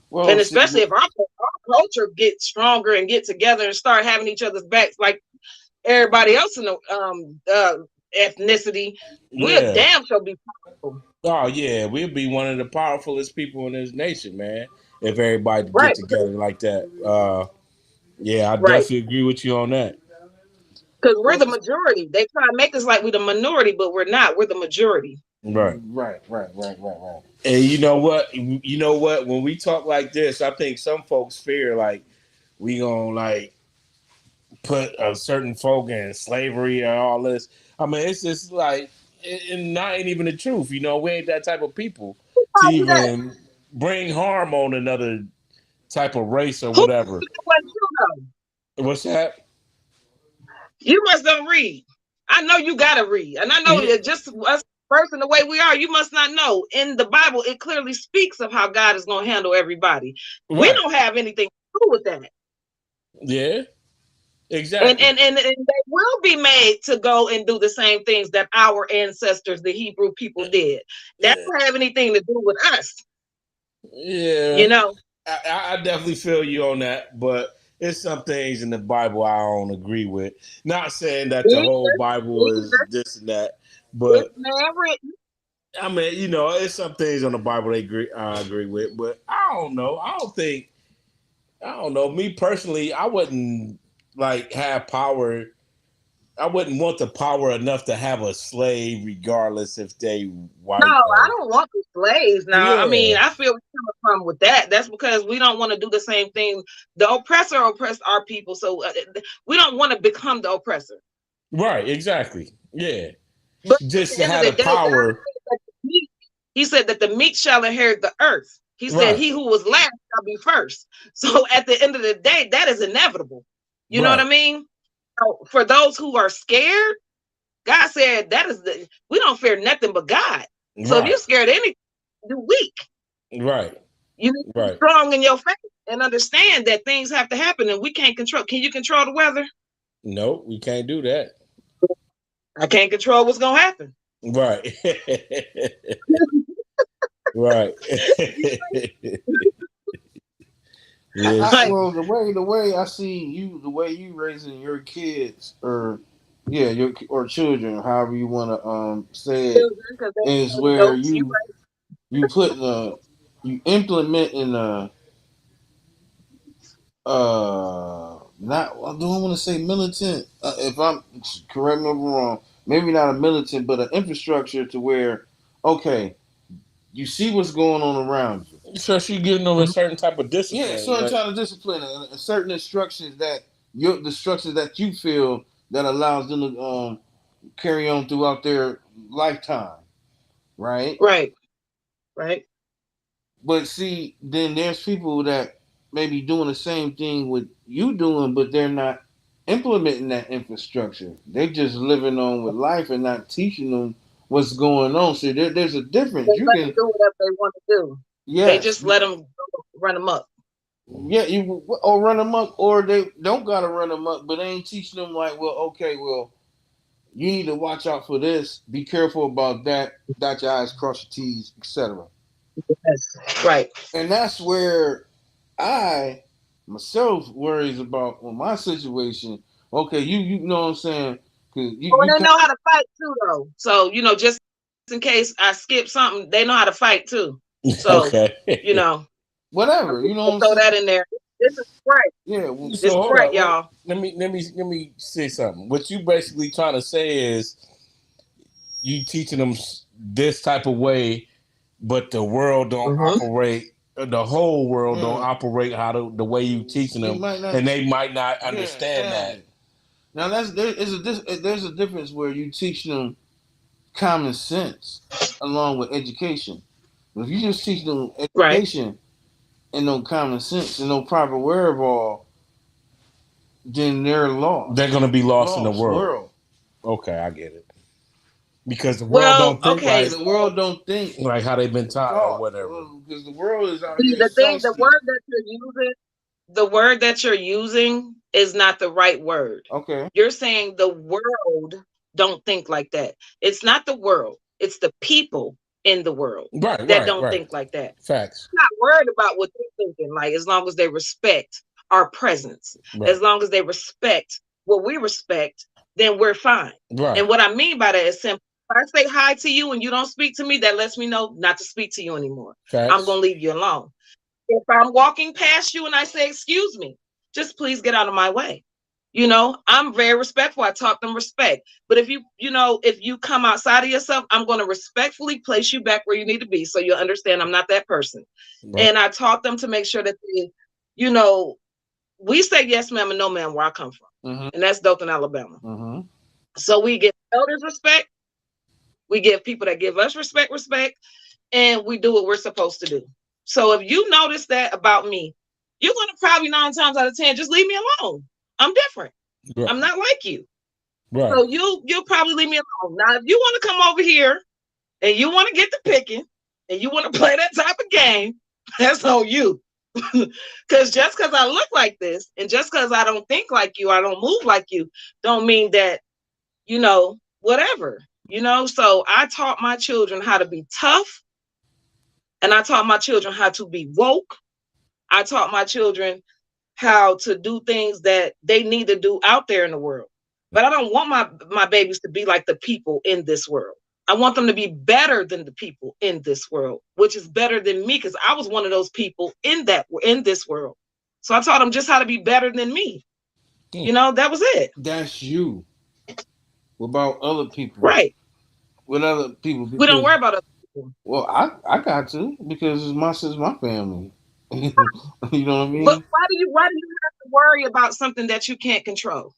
Well, And see, especially if our culture gets stronger and get together and start having each other's backs like everybody else in the ethnicity, we'll Yeah. damn sure be powerful. Oh yeah, we'd be one of the powerfulest people in this nation, man. If everybody could get Right. together like that. Yeah, I Right. definitely agree with you on that. Because we're well, the majority. They try to make us like we're the minority, but we're not. We're the majority. Right. right. And you know what? You know what? When we talk like this, I think some folks fear like we gonna like put a certain folk in slavery and all this. I mean, it's just like and not ain't even the truth. You know, we ain't that type of people to Who that? even bring harm on another type of race or Who whatever. wasn't you though? What's that? You must don't read. I know you gotta read, and I know Yeah, it just us person the way we are. You must not know. In the Bible, it clearly speaks of how God is going to handle everybody. We right. don't have anything to do with that. Yeah, And, exactly. and and and they will be made to go and do the same things that our ancestors, the Hebrew people, did. That Yeah, don't have anything to do with us, yeah. you know. I definitely feel you on that, but there's some things in the Bible I don't agree with. Not saying that the whole Bible is this and that, It's but man written. I mean, it's some things on the Bible I agree with, but I don't know. I don't know. Me personally, I wouldn't like have power. I wouldn't want the power enough to have a slave, regardless if they No, white I or don't want the slaves now. I mean, yeah. I feel where you're coming from with that. That's because we don't want to do the same thing. The oppressor oppressed our people, so we don't want to become the oppressor. Right, exactly. Yeah. But at Just the to end of have the the day, God power. said that the meek, He said that the meek shall inherit the earth. He said, Right. "He who was last shall be first." So at the end of the day, that is inevitable. You know what I Right. mean? So for those who are scared, God said that is we don't fear nothing but God. So if you're Right. scared of anything, you're weak. Right. You need to be Right. strong in your faith and understand that things have to happen and we can't control. Can you control the weather? No, we can't do that. I can't control what's gonna happen. Right. right. yes. Like Well, the way I see you, the way you raising your kids, or yeah, your or children, however you want to say it, children, because is they're where adults. You you put the you implement in a not I don't want to say militant. If I'm correct me if I'm wrong, maybe not a militant, but an infrastructure to where okay, you see what's going on around you. So she giving them a right. certain type of Yeah, discipline. certain Like, kind of discipline, certain instructions that the structures that you feel that allows them to carry on throughout their lifetime, right? Right. Right. But see, then there's people that may be doing the same thing with you doing, but they're not implementing that infrastructure. They just living on with life and not teaching them what's going on. So there's a They difference. You let them can do whatever they want to do. They yes, just let them run them up. yeah, you or run them up, or they don't gotta run them up, but they ain't teaching them like, well, okay, well, you need to watch out for this. Be careful about that. Dot your I's, cross your T's, etc. Yes. Right. And that's where I myself worries about my situation. Okay, you know what I'm saying? Cause Oh, you and they kind know how to fight too, though. So just in case I skip something, they know how to fight too. So you okay. know, whatever. You know what I'm throw saying? that in there. This is Sprite. Yeah. Well, This So hold Sprite, up. y'all. Let me say something. What you basically trying to say is you teaching them this type of way, but the world don't Mm-hmm. operate. The whole world don't yeah. operate the way you teaching You them, might not. and they might not Yeah. understand Yeah. that. Now there's a difference where you teach them common sense along with education. If you just teach them Right. education and no common sense and no proper wherewithal, then they're They're lost. gonna be lost in the Lost world. world. Okay, I get it. Because the world Well, don't think okay. Yeah, like the So world don't think how they've been taught or thought whatever. because the world is out see, here the feisty. word that you're using, is not the right word. Okay. You're saying the world don't think like that. It's not the world. It's the people in the world Right, that right, don't right. think like that. Facts. Not worried about what they're thinking. Like as long as they respect our presence, Right, as long as they respect what we respect, then we're fine. right. And what I mean by that is simple. If I say hi to you and you don't speak to me, that lets me know not to speak to you anymore. I'm Facts. gonna leave you alone. If I'm walking past you and I say, excuse me, just please get out of my way. I'm very respectful. I talk them respect. But if you come outside of yourself, I'm going to respectfully place you back where you need to be so you'll understand I'm not that person. Right. And I taught them to make sure that you know, we say yes, ma'am, and no, ma'am, where I come from. Mm-hmm. And that's Dothan, Alabama. Mm-hmm. So we give elders respect. We give people that give us respect, and we do what we're supposed to do. So if you notice that about me, you're going to probably 9 times out of 10 just leave me alone. I'm different. Right. I'm not like you. Right. So you'll probably leave me alone. Now, if you want to come over here and you want to get the picking and you want to play that type of game, that's on you. Because just because I look like this and just because I don't think like you, I don't move like you, don't mean that, whatever. So I taught my children how to be tough, and I taught my children how to be woke. I taught my children how to do things that they need to do out there in the world. But I don't want my babies to be like the people in this world. I want them to be better than the people in this world, which is better than me because I was one of those people in this world. So I taught them just how to be better than me. That was it. That's you. What about other people? Right. With other people? We don't Because worry about other people. well, I got to because it's my family. You know what I But mean? why do you have to worry about something that you can't control?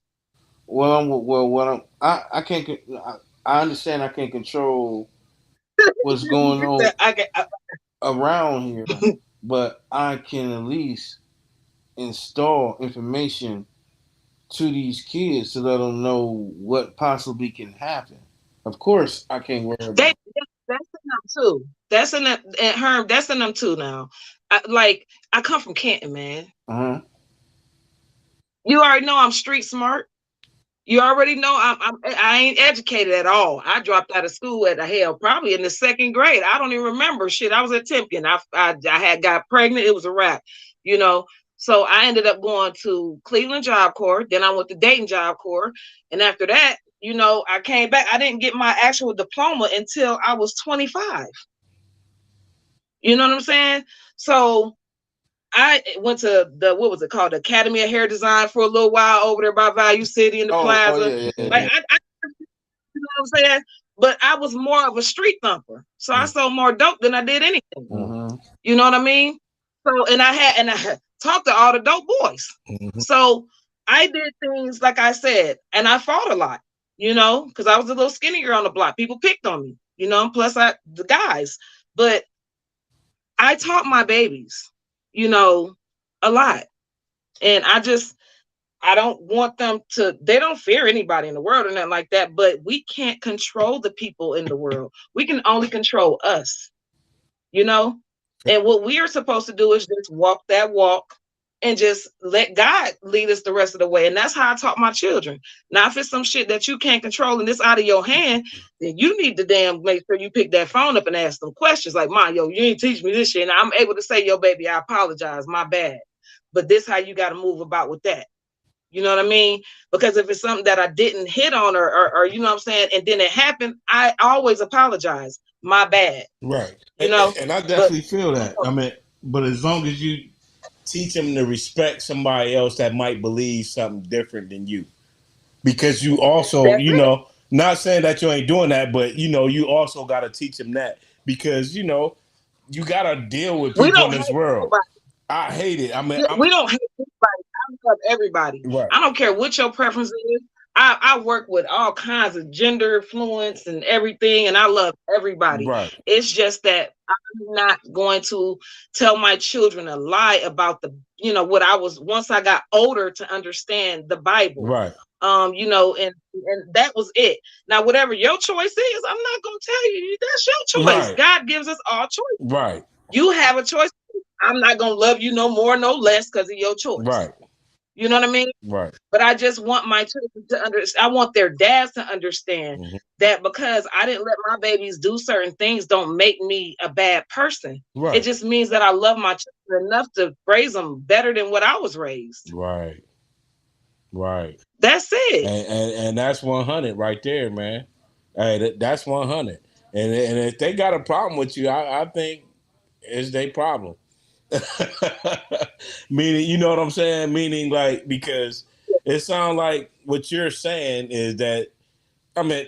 I can't. I understand I can't control what's going You said on I around here, but I can at least install information to these kids to let them know what possibly can happen. Of course, I can't worry about. that's in them too. That's in them, and Herm. That's in them too. Now, I come from Canton, man. Uh huh. You already know I'm street smart. You already know I ain't educated at all. I dropped out of school at the hell probably in the second grade. I don't even remember shit. I was at Timken. I had got pregnant. It was a wrap, you know. So I ended up going to Cleveland Job Corps. Then I went to Dayton Job Corps, and after that, I came back. I didn't get my actual diploma until I was 25. You know what I'm saying? So I went to the what was it called, the Academy of Hair Design for a little while over there by Value City in the Oh plaza. yeah, yeah, Like yeah. you know what I'm saying? But I was more of a street thumper. So I sold more dope than I did anything. Uh-huh. You know what I mean? So and I talked to all the dope boys. Mm-hmm. So I did things like I said, and I fought a lot, because I was a little skinny girl on the block. People picked on me, plus the guys. But I taught my babies, a lot. And I don't want them they don't fear anybody in the world or nothing like that, but we can't control the people in the world. We can only control us, you know? And what we are supposed to do is just walk that walk and just let God lead us the rest of the way. And that's how I taught my children. Now, if it's some shit that you can't control and it's out of your hand, then you need to damn make sure you pick that phone up and ask them questions like, "Mom, yo, you ain't teach me this shit." And I'm able to say, "Yo, baby, I apologize, my bad. But this how you got to move about with that." You know what I mean? Because if it's something that I didn't hit on or you know what I'm saying, and then it happened, I always apologize. My bad. Right. You know, And I but definitely feel that. I mean, but as long as you teach them to respect somebody else that might believe something different than you, because you also, that's it. not saying that you ain't doing that, but you also got to teach them that because you got to deal with We people in don't this hate world. nobody. I hate it. I mean, Yeah, we don't hate anybody. I love everybody. right, I don't care what your preference is. I work with all kinds of gender influence and everything, and I love everybody. right, It's just that I'm not going to tell my children a lie about what I was once I got older to understand the Bible. right, And that was it. Now, whatever your choice is, I'm not gonna tell you that's your choice. right, God gives us all choice. right, You have a choice. I'm not gonna love you no more, no less because of your choice. right, You know what I mean? right, But I just want my children to understand. I want their dads to understand mhm, that because I didn't let my babies do certain things, don't make me a bad person. It right, just means that I love my children enough to raise them better than what I was raised. right, right. That's it. And that's 100 right there, man. Hey, that's 100. And if they got a problem with you, I think it's their problem. Meaning, you know what I'm saying? Meaning, like, because it sounds like what you're saying is that, I mean,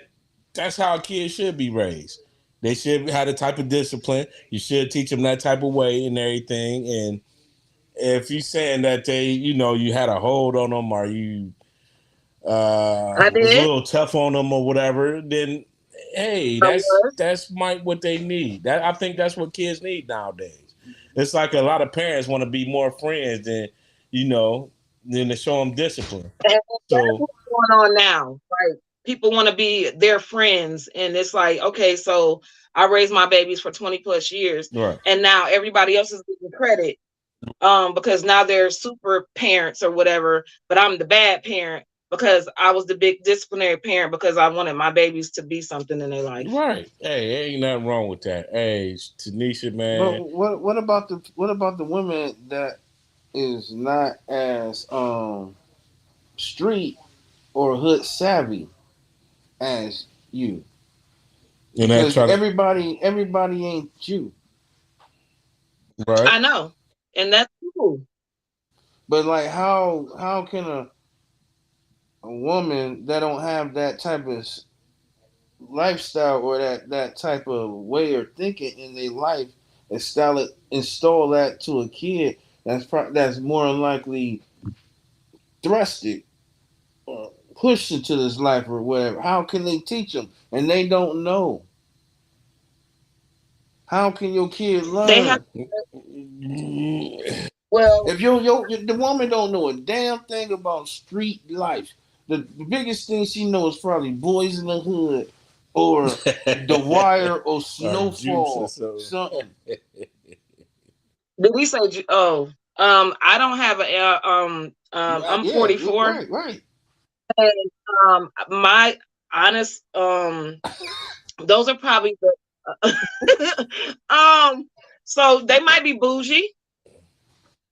that's how kids should be raised. They should have the type of discipline. You should teach them that type of way and everything. And if you're saying that you had a hold on them or you I was a did. little tough on them or whatever, then hey, I that's was. that's might what they need. That I think that's what kids need nowadays. It's like a lot of parents want to be more friends you know than to show them discipline. And that's So what's going on now. Right. people want to be their friends, and it's like, okay, so I raised my babies for 20 plus years, Right. and now everybody else is getting credit, because now they're super parents or whatever, but I'm the bad parent because I was the big disciplinary parent because I wanted my babies to be something in their life. Right. Hey, ain't nothing wrong with that. Hey, Tanisha, But man. what about the women that is not as street or hood savvy as you? And that Because try to everybody ain't you. right. I know, and that's cool. But like how can a woman that don't have that type of lifestyle or that type of way of thinking in their life install that to a kid that's more than likely thrusted or pushed into this life or whatever? How can they teach them and they don't know? How can your kid They have, learn well, if the woman don't know a damn thing about street life? The biggest thing she knows is probably Boys in the Hood or The Wire or or juice or Snowfall, something. something. did we say, oh, I don't have a, Yeah, I'm yeah, 44, right. and my honest, those are probably the, so they might be bougie.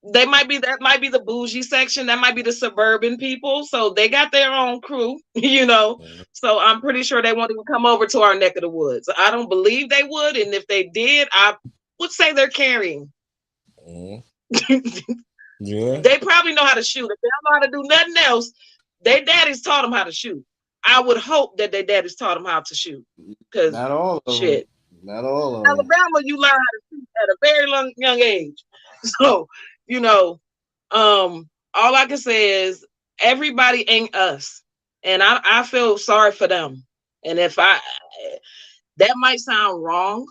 They might be, that might be the bougie section. That might be the suburban people. So they got their own crew, you know. Mhm. So I'm pretty sure they won't even come over to our neck of the woods. I don't believe they would. And if they did, I would say they're carrying. Mhm. They Yeah. probably know how to shoot. If they don't know how to do nothing else, their daddies taught them how to shoot. I would hope that their daddies taught them how to shoot. Because Not all of them. shit, Not all of them. Alabama, you learn how to shoot at a very young age. So, you know, all I can say is everybody ain't us. And I feel sorry for them. And if I, that might sound wrong.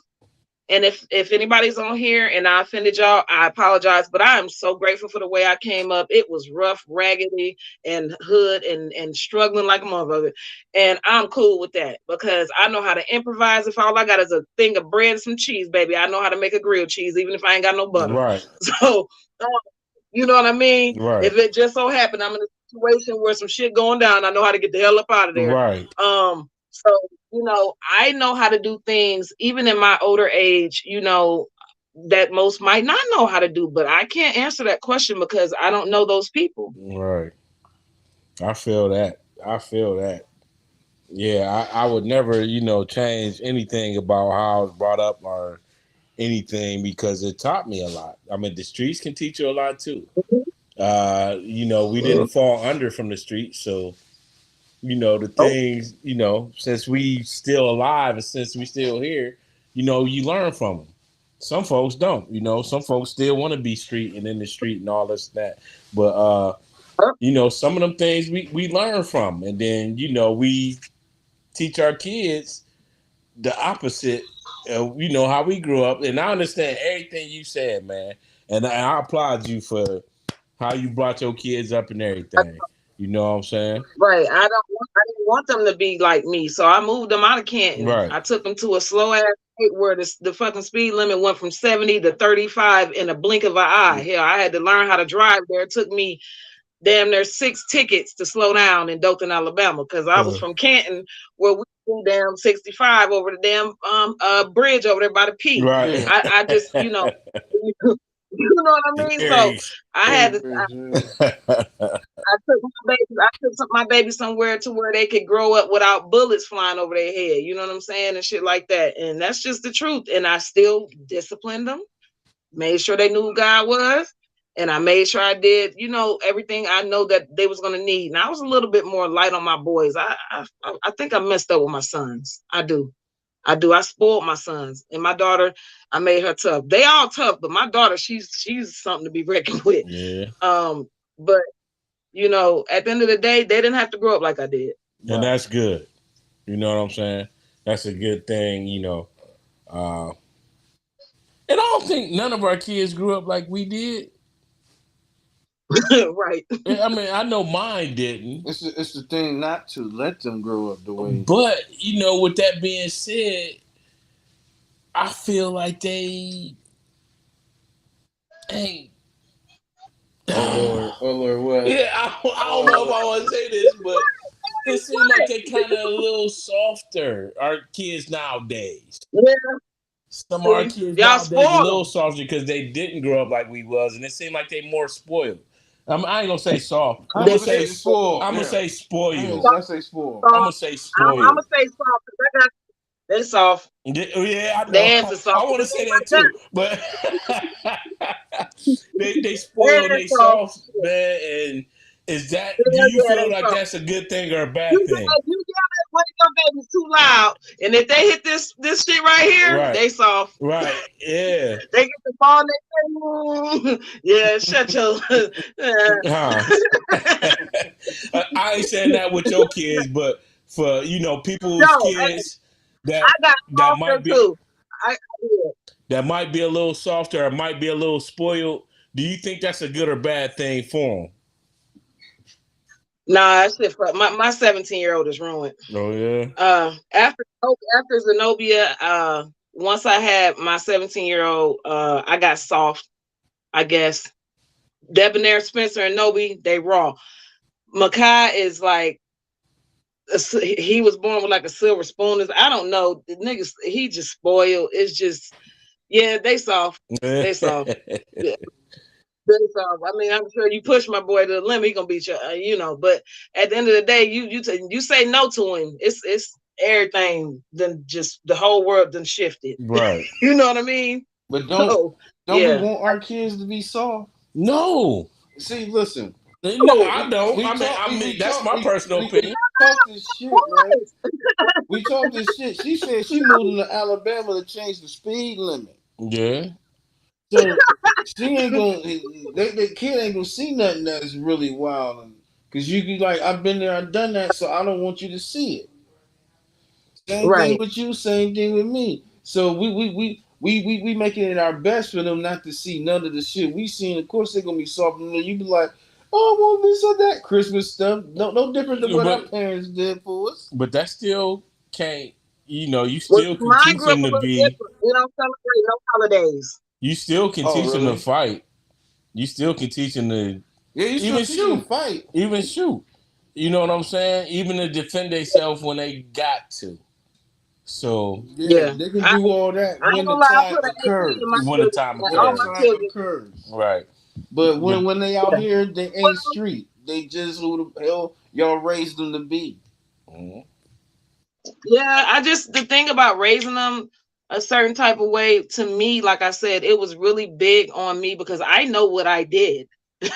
And if anybody's on here and I offended y'all, I apologize. But I am so grateful for the way I came up. It was rough, raggedy, and hood and struggling like a motherfucker. And I'm cool with that because I know how to improvise. If all I got is a thing of bread and some cheese, baby, I know how to make a grilled cheese, even if I ain't got no butter. Right. So um, you know what I mean? Right. If it just so happened I'm in a situation where some shit going down, I know how to get the hell up out of there. Right. So I know how to do things even in my older age, that most might not know how to do, but I can't answer that question because I don't know those people. Right. I feel that. I feel that. Yeah, I would never, change anything about how I was brought up or anything because it taught me a lot. I mean, the streets can teach you a lot too. We didn't Mhm. fall under from the streets, so the Oh, things, since we still alive and since we still here, you learn from them. Some folks don't, some folks still want to be street and in the street and all this that. But some of them things we learn from, and then we teach our kids the opposite. How we grew up, and I understand everything you said, man, and I applaud you for how you brought your kids up and everything. You know what I'm saying? right. I didn't want them to be like me. So I moved them out of Canton. Right. I took them to a slow ass state where the fucking speed limit went from 70 to 35 in a blink of an eye. Hell, I had to learn how to drive there. It took me damn near 6 tickets to slow down in Dothan, Alabama, because I was from Canton where we flew down 65 over the damn bridge over there by the P. Right. Yeah. I just, you know what I mean? So Very. I had Very, to very true. I took my baby somewhere to where they could grow up without bullets flying over their head, you know what I'm saying? And shit like that. And that's just the truth. And I still disciplined them, made sure they knew who God was, and I made sure I did, everything I know that they was gonna need. And I was a little bit more light on my boys. I think I messed up with my sons. I do. I do. I spoiled my sons. And my daughter, I made her tough. They all tough, but my daughter, she's something to be reckoned with. Yeah. But at the end of the day, they didn't have to grow up like I did. And Right. that's good. You know what I'm saying? That's a good thing. Uh, and I don't think none of our kids grew up like we did. Right. I mean, I know mine didn't. It's the thing not to let them grow up the way. But with that being said, I feel like they ain't. Oh Lord, what? Yeah, I don't know if I want to say this, but it seems like they kind of a little softer. Our kids nowadays. Yeah, Some of our see, kids y'all nowadays a spoil little them. softer because they didn't grow up like we was, and it seemed like they more spoiled. I ain't gonna say soft. I'm They gonna Hundred say percent spoiled. I'm gonna Yeah, say spoiled. I say spoiled. I'm soft. gonna say I'm spoiled. gonna say soft because I got they soft. Yeah, I know. Their hands are I soft. want to It say ain't that like that. too, but they Their spoil and hands they soft. soft, man. And is that? Do Yeah, you yeah, feel they like soft. that's a good thing or a You bad thing? yell, you yell at one of your babies too loud, and if they hit this shit right here, Right, they soft. right, yeah. They get the ball and they say, yeah, shut your. Huh. I ain't saying that with your kids, but for people's No, kids I that got that softer might be too. I did. that might be a little softer or might be a little spoiled. Do you think that's a good or bad thing for Nah, that shit. My 17-year-old is ruined. them? Oh yeah. After Zenobia, once I had my 17-year-old, I got soft. I guess Debonair, Spencer, and Nobi, they raw. Makai is like he was born with like a silver spoon. I don't know. The niggas, he just spoiled. It's just yeah, they soft. They soft. Yeah, they soft. I mean, I'm sure you push my boy to the limit, he gonna beat you. But at the end of the day, you say no to him. It's everything. Then just the whole world then shifted. Right. You know what I mean? But So don't we yeah. want our kids to be soft? No. See, listen, No, Oh, I don't. I mean, that's my personal opinion. we talk this shit, right? We talk this shit. She said she moved to Alabama to change the speed limit. Yeah. So she ain't gonna. The kid ain't gonna see nothing that's really wild. Cause you be like, I've been there, I've done that, so I don't want you to see it. Same thing right. with you, same thing with me. So we making it our best for them not to see none of the shit we seen. Of course they're gonna be soft, and then you be like, oh, well, this or that Christmas stuff. No different than what our But parents did for us. but that still can't. You Well, still can mine teach grew up them a to little be. different. We don't celebrate no holidays. You still can Oh, teach them to really? fight. You still can teach them to Yeah, you still even teach them to shoot, fight. even shoot. You know what I'm saying? Even to defend themselves when they got to. So Yeah, Yeah. they can I do all that ain't when the gonna lie, I time put an AK in my occurs. when the children. time When the All my occurs, time children. occurs. right? But But when they out Yeah. here, they ain't street. They just who the hell y'all raised them to be. mhm, Yeah, I just the thing about raising them a certain type of way to me, like I said, it was really big on me because I know what I did.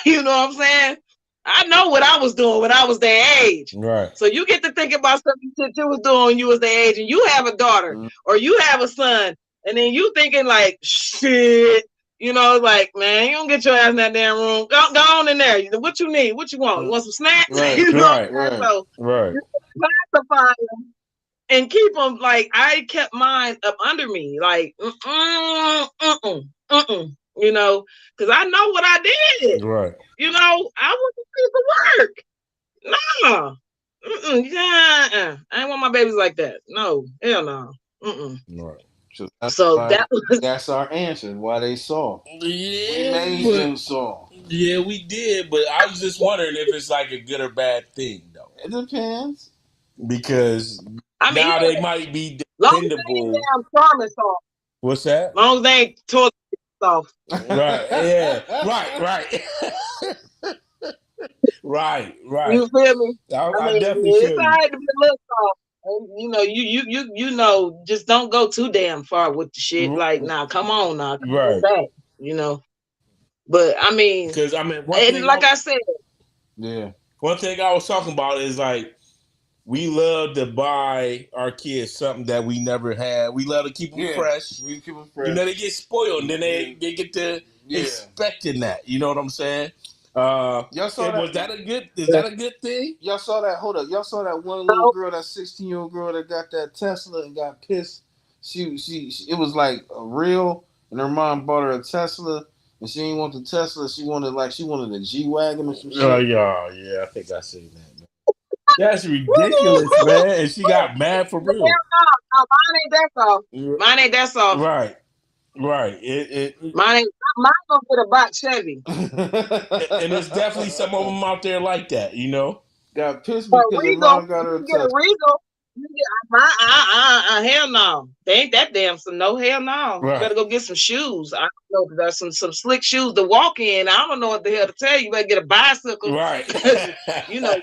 You know what I'm saying? I know what I was doing when I was their age. right, So you get to think about something that you was doing when you was their age, and you have a daughter Mm. or you have a son, and then you thinking like, shit. Like, man, you don't get your ass in that damn room. Go on in there. What you need? What you want? You want some snacks? Right, What I'm right, saying? right. So right, you classify and keep them like I kept mine up under me, like because I know what I did. right, I was a piece of work. No, yeah, I ain't want my babies like that. No, hell no. right. So that's So why that was that's our answer. Why they soft. We Yeah, made but them soft. yeah, we did. But I was just wondering if it's like a good or bad thing though, It depends. because I mean, now they yeah, might be long as they ain't dependable. damn charming soft, What's that? long as they ain't toilet soft. Right. Yeah. Right. Right. right. Right. You feel me? I I mean, definitely it's feel all you. right to be a little soft. And, just don't go too damn far with the shit. Like, R- now, come on, now, come on Right. back. You know. But I mean, Because I mean, and like I said, Yeah. one thing I was talking about is like we love to buy our kids something that we never had. We love to keep them Yeah. fresh. We keep them fresh. They get spoiled, and then Yeah. they get to Yeah. expecting that. You know what I'm saying? Y'all saw And that? was that a good? Is yeah, that a good thing? Y'all saw that? Hold up. Y'all saw that one little no, girl, that 16-year-old girl that got that Tesla and got pissed. It was like a real, and her mom bought her a Tesla, and she didn't want the Tesla. She wanted a G wagon or some Oh shit. yeah, I think I seen that. Man. That's ridiculous, man. And she got mad for real. No, mine ain't that soft. Mine ain't that soft. Right, right. It Mine ain't. Mine gonna get a box Chevy. and there's definitely some of them out there like that, you know. Got pissed But because her Regal, mom got you her a can get a Tesla. Regal. You get hell no. They ain't that damn some no hell no. You Right, better go get some shoes. I don't know. There's some slick shoes to walk in. I don't know what the hell to tell you. You better get a bicycle right. because you know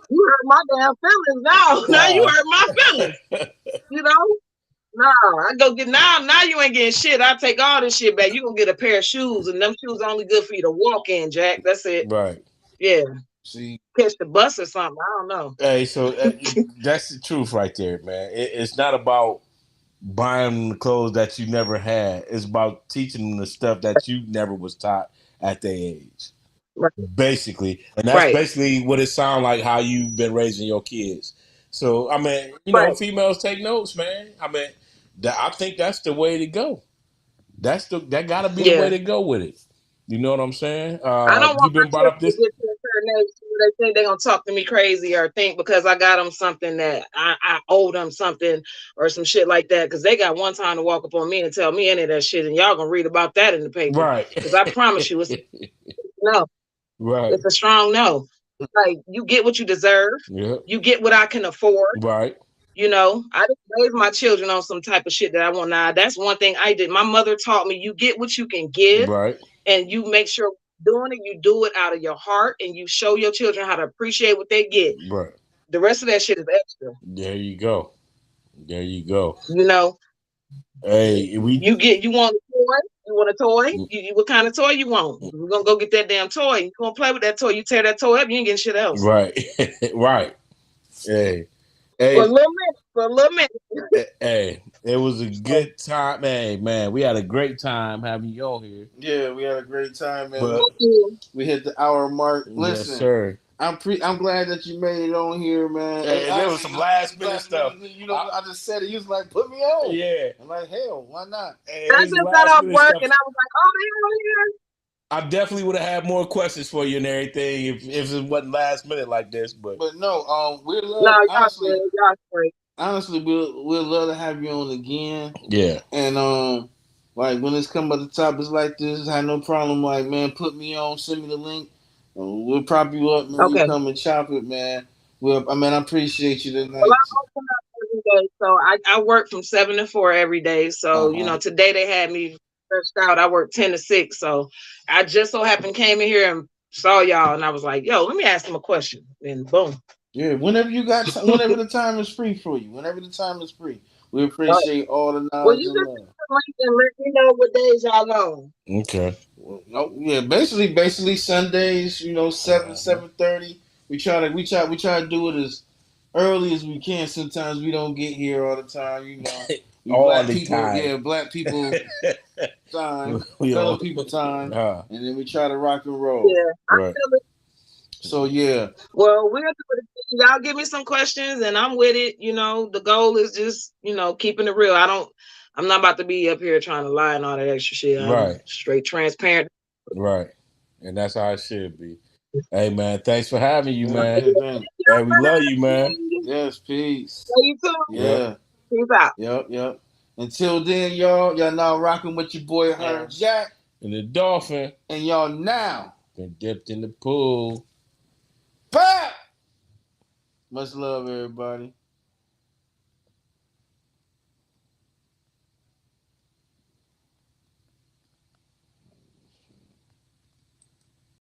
you hurt my damn feelings now. Now you uh, hurt my feelings. You know. No, I go get now you ain't getting shit. I take all this shit back. You gonna get a pair of shoes, and them shoes are only good for you to walk in, Jack. That's it. right. Yeah. See, Catch the bus or something. I don't know. Hey, so that's the truth right there, man. It's not about buying the clothes that you never had. It's about teaching them the stuff that you never was taught at their age. Right. Basically, and that's Right. basically what it sounds like how you've been raising your kids. So I mean, Right. females take notes, man. I mean, I think that's the way to go. That got to be the way Yeah. to go with it. You know what I'm saying? I don't You've want my been brought children up to this, get to a certain age where they think they're gonna talk to me crazy or think because I got them something that I owe them something or some shit like that. Because they got one time to walk up on me and tell me any of that shit, and y'all gonna read about that in the paper. right? Because I promise you, it's no, Right. it's a strong no. Like you get what you deserve, Yep. you get what I can afford. Right. You know, I didn't raise my children on some type of shit that I want. Now, that's one thing I did. My mother taught me you get what you can give, Right. and you make sure doing it, you do it out of your heart, and you show your children how to appreciate what they get. Right. The rest of that shit is extra. There you go. There you go. You know, Hey, we you want a toy? You want a toy? What kind of toy you want? We're gonna go get that damn toy. You're gonna play with that toy. You tear that toy up, you ain't getting shit else. right. Right. Hey. For a Hey, little minute. For a little minute. hey, it was a good time. Hey, man, we had a great time having you on here. yeah, we had a great time, man. But We hit the hour mark. yes, Listen, sir. I'm glad that you made it on here, man. And Hey, there was honestly, some last minute last stuff. minute, I just said it. You was like, put me on. Yeah. I'm like, hell, why not? Hey, I there's some just got last off minute work stuff. and I was like, oh, they on here. I definitely would have had more questions for you and everything if it wasn't last minute like this. But But no, we No, love y'all straight. Y'all straight. honestly, we'll love to have you on again. yeah, And like when it's come up to topics like this, I had no problem. Like, man, put me on, send me the link. We'll prop you up, man. You Okay. come and chop it, man. I appreciate you Well, tonight. I open up every day, so I work from 7 to 4 every day. Uh So huh. today they had me stretched out. I work 10 to 6. So I just so happened came in here and saw y'all, and I was like, yo, let me ask them a question. And boom. Yeah, whenever you got, whenever the time is free for you, whenever the time is free, we All right. appreciate all the Well, knowledge you and just love. send the link and let me know what days y'all on. okay. Well, no, yeah, basically Sundays. 7:30. We try to do it as early as we can. Sometimes we don't get here all the time. We All black the people. time. Yeah, black people time, we fellow all, people time, uh, and then we try to rock and roll. Yeah, I right, feel it. So yeah, Well, we'll do it. Y'all give me some questions and I'm with it. The goal is just, keeping it real. I'm not about to be up here trying to lie and all that extra shit. I'm right, straight transparent. right, and that's how it should be. Hey, man, thanks for having you, yeah, man. yeah, thank Hey, we love you, man. yes, peace. Love you too. Yep, Yeah, Peace out. yep. Until then, y'all now rocking with your boy Hunter Jack, and the dolphin and y'all now. been dipped in the pool. Bam! Much love, everybody.